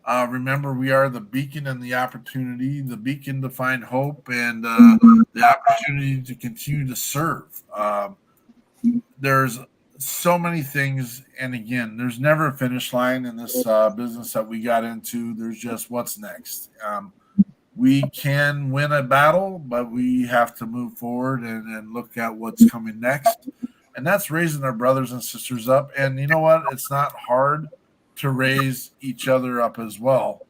Remember, we are the beacon and the opportunity, the beacon to find hope and the opportunity to continue to serve. There's so many things, and again, there's never a finish line in this business that we got into. There's just what's next. We can win a battle, but we have to move forward and look at what's coming next. And that's raising our brothers and sisters up. And you know what? It's not hard to raise each other up as well.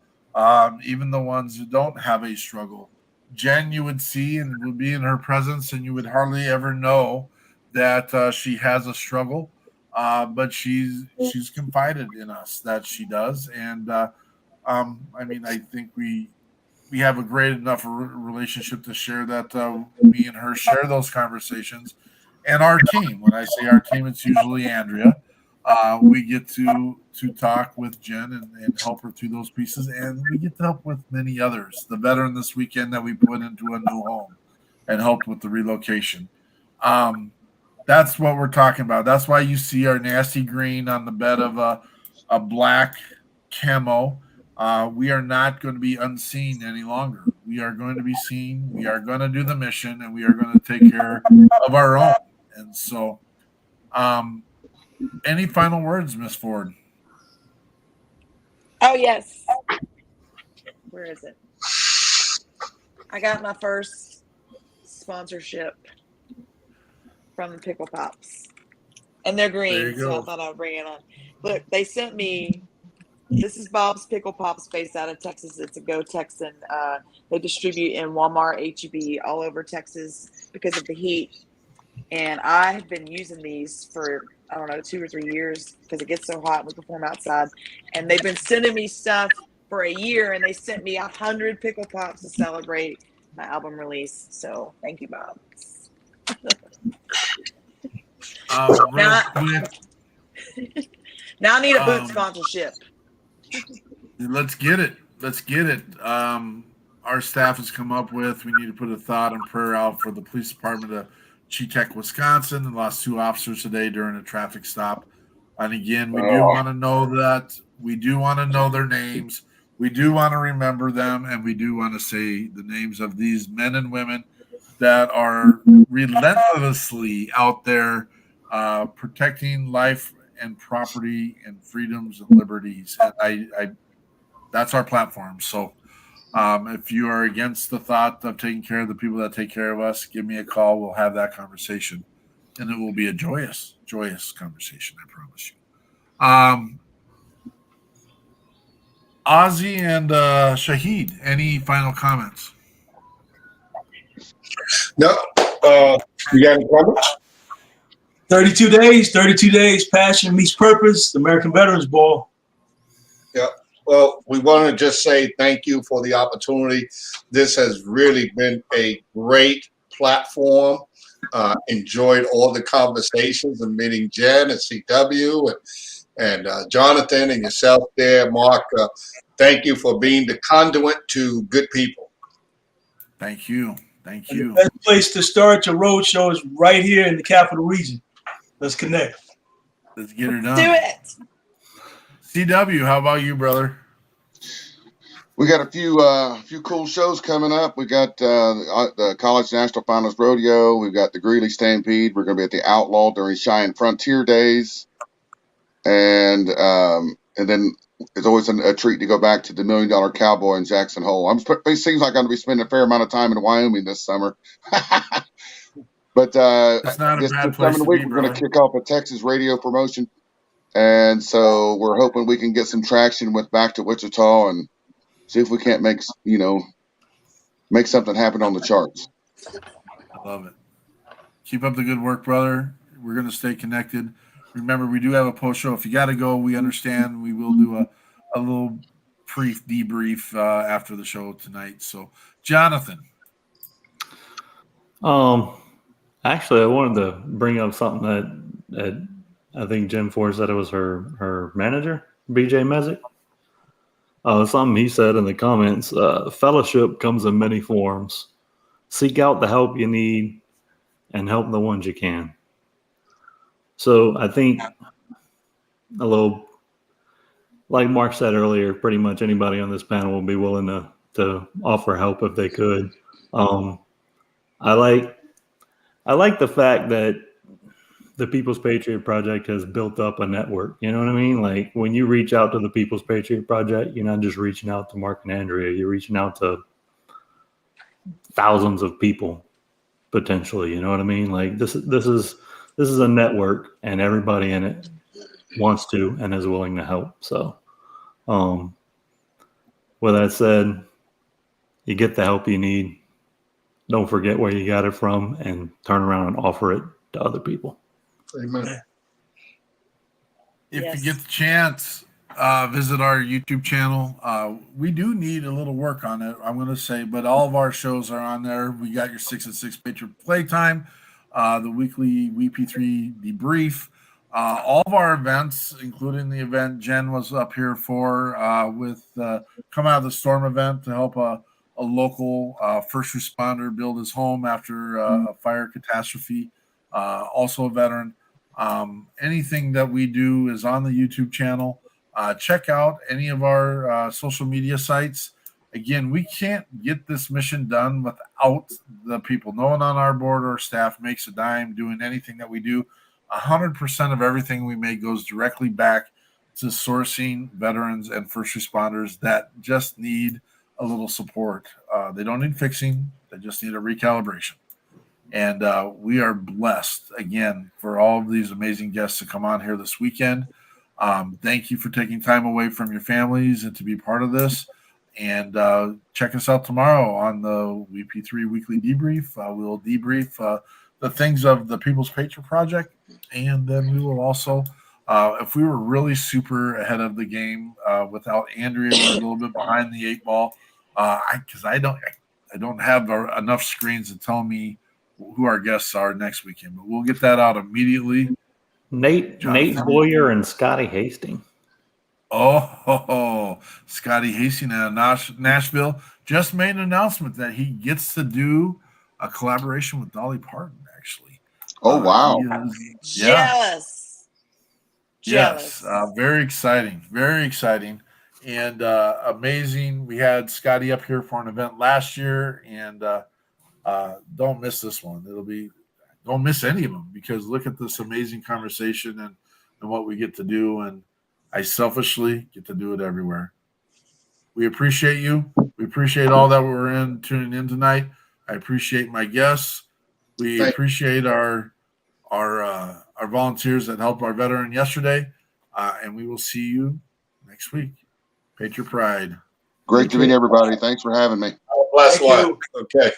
Even the ones who don't have a struggle. Jen, you would see and would be in her presence, and you would hardly ever know that she has a struggle. But she's confided in us that she does. And I mean, I think we have a great enough relationship to share that me and her share those conversations. And our team, when I say our team, it's usually Andrea. We get to talk with Jen and help her through those pieces, and we get to help with many others. The veteran this weekend that we put into a new home and helped with the relocation. That's what we're talking about. That's why you see our nasty green on the bed of a black camo. We are not going to be unseen any longer. We are going to be seen. We are going to do the mission, and we are going to take care of our own. And so, any final words, Miss Ford? Oh, yes. Where is it? I got my first sponsorship from the Pickle Pops. And they're green, so I thought I'd bring it on. Look, they sent me, this is Bob's Pickle Pops based out of Texas. It's a Go Texan. They distribute in Walmart, HEB, all over Texas because of the heat. And I have been using these for, I don't know, 2 or 3 years because it gets so hot. We perform outside. And they've been sending me stuff for a year, and they sent me 100 Pickle Pops to celebrate my album release. So thank you, Bob. Now I need a boot sponsorship. Let's get it. Our staff has come up with, we need to put a thought and prayer out for the police department of Chetek, Wisconsin, and lost 2 officers today during a traffic stop. And again, we do want to know that. We do want to know their names. We do want to remember them, and we do want to say the names of these men and women that are relentlessly out there protecting life and property and freedoms and liberties. And I that's our platform. So if you are against the thought of taking care of the people that take care of us, give me a call. We'll have that conversation, and it will be a joyous conversation, I promise you. Ozzy and Shahid, any final comments? No. You got any comments? 32 days, passion meets purpose, the American Veterans Ball. Yeah. Well, we want to just say thank you for the opportunity. This has really been a great platform. Enjoyed all the conversations and meeting Jen and CW and Jonathan and yourself there, Mark. Thank you for being the conduit to good people. Thank you. And the best place to start your road show is right here in the capital region. Let's connect. Let's get her done. Do it. CW, how about you, brother? We got a few cool shows coming up. We got the College National Finals Rodeo. We've got the Greeley Stampede. We're going to be at the Outlaw during Cheyenne Frontier Days, and then it's always a treat to go back to the $1 Million Cowboy in Jackson Hole. It seems like I'm going to be spending a fair amount of time in Wyoming this summer. But It's not a this bad place coming to week, be, we're going brother. to kick off a Texas radio promotion, and so we're hoping we can get some traction with Back to Wichita and see if we can't make something happen on the charts. I love it. Keep up the good work, brother. We're going to stay connected. Remember, we do have a post show. If you got to go, we understand. We will do a little brief debrief after the show tonight. So, Jonathan. Actually, I wanted to bring up something that I think Jenn Ford said it was her manager, BJ Mezek. Something he said in the comments, fellowship comes in many forms. Seek out the help you need and help the ones you can. So I think a little, like Mark said earlier, pretty much anybody on this panel will be willing to offer help if they could. I like the fact that the People's Patriot Project has built up a network. You know what I mean? Like when you reach out to the People's Patriot Project, you're not just reaching out to Mark and Andrea. You're reaching out to thousands of people potentially. You know what I mean? Like this is a network, and everybody in it wants to and is willing to help. So, with that said, you get the help you need. Don't forget where you got it from, and turn around and offer it to other people. Amen. If you get the chance, visit our YouTube channel. We do need a little work on it, I'm going to say, but all of our shows are on there. We got your 6 at 6 Patriot Playtime, the weekly WeP3 debrief, all of our events, including the event Jenn was up here for with Come Out of the Storm event to help a local first responder build his home after a fire catastrophe, also a veteran. Anything that we do is on the YouTube channel. Check out any of our social media sites. Again, we can't get this mission done without the people. No one on our board or staff makes a dime doing anything that we do. 100% of everything we make goes directly back to sourcing veterans and first responders that just need a little support. They don't need fixing. They just need a recalibration. And we are blessed, again, for all of these amazing guests to come on here this weekend. Thank you for taking time away from your families and to be part of this. And check us out tomorrow on the WeP3 Weekly Debrief. We'll debrief the things of the People's Patriot Project. And then we will also, if we were really super ahead of the game without Andrea, we're a little bit behind the 8 ball. Because I don't have enough screens to tell me who our guests are next weekend, but we'll get that out immediately. Nate Boyer and Scotty Hastings. Oh, Scotty Hastings out of Nashville just made an announcement that he gets to do a collaboration with Dolly Parton, actually. Oh, wow. Jealous. Yes. Very exciting. Very exciting. And amazing. We had Scotty up here for an event last year, and don't miss this one. Don't miss any of them, because look at this amazing conversation and what we get to do. And I selfishly get to do it everywhere. We appreciate you. We appreciate all that were tuning in tonight. I appreciate my guests. We appreciate our volunteers that helped our veteran yesterday. And we will see you next week. Patriot Pride. Great to meet everybody. Thanks for having me. Last one. Okay.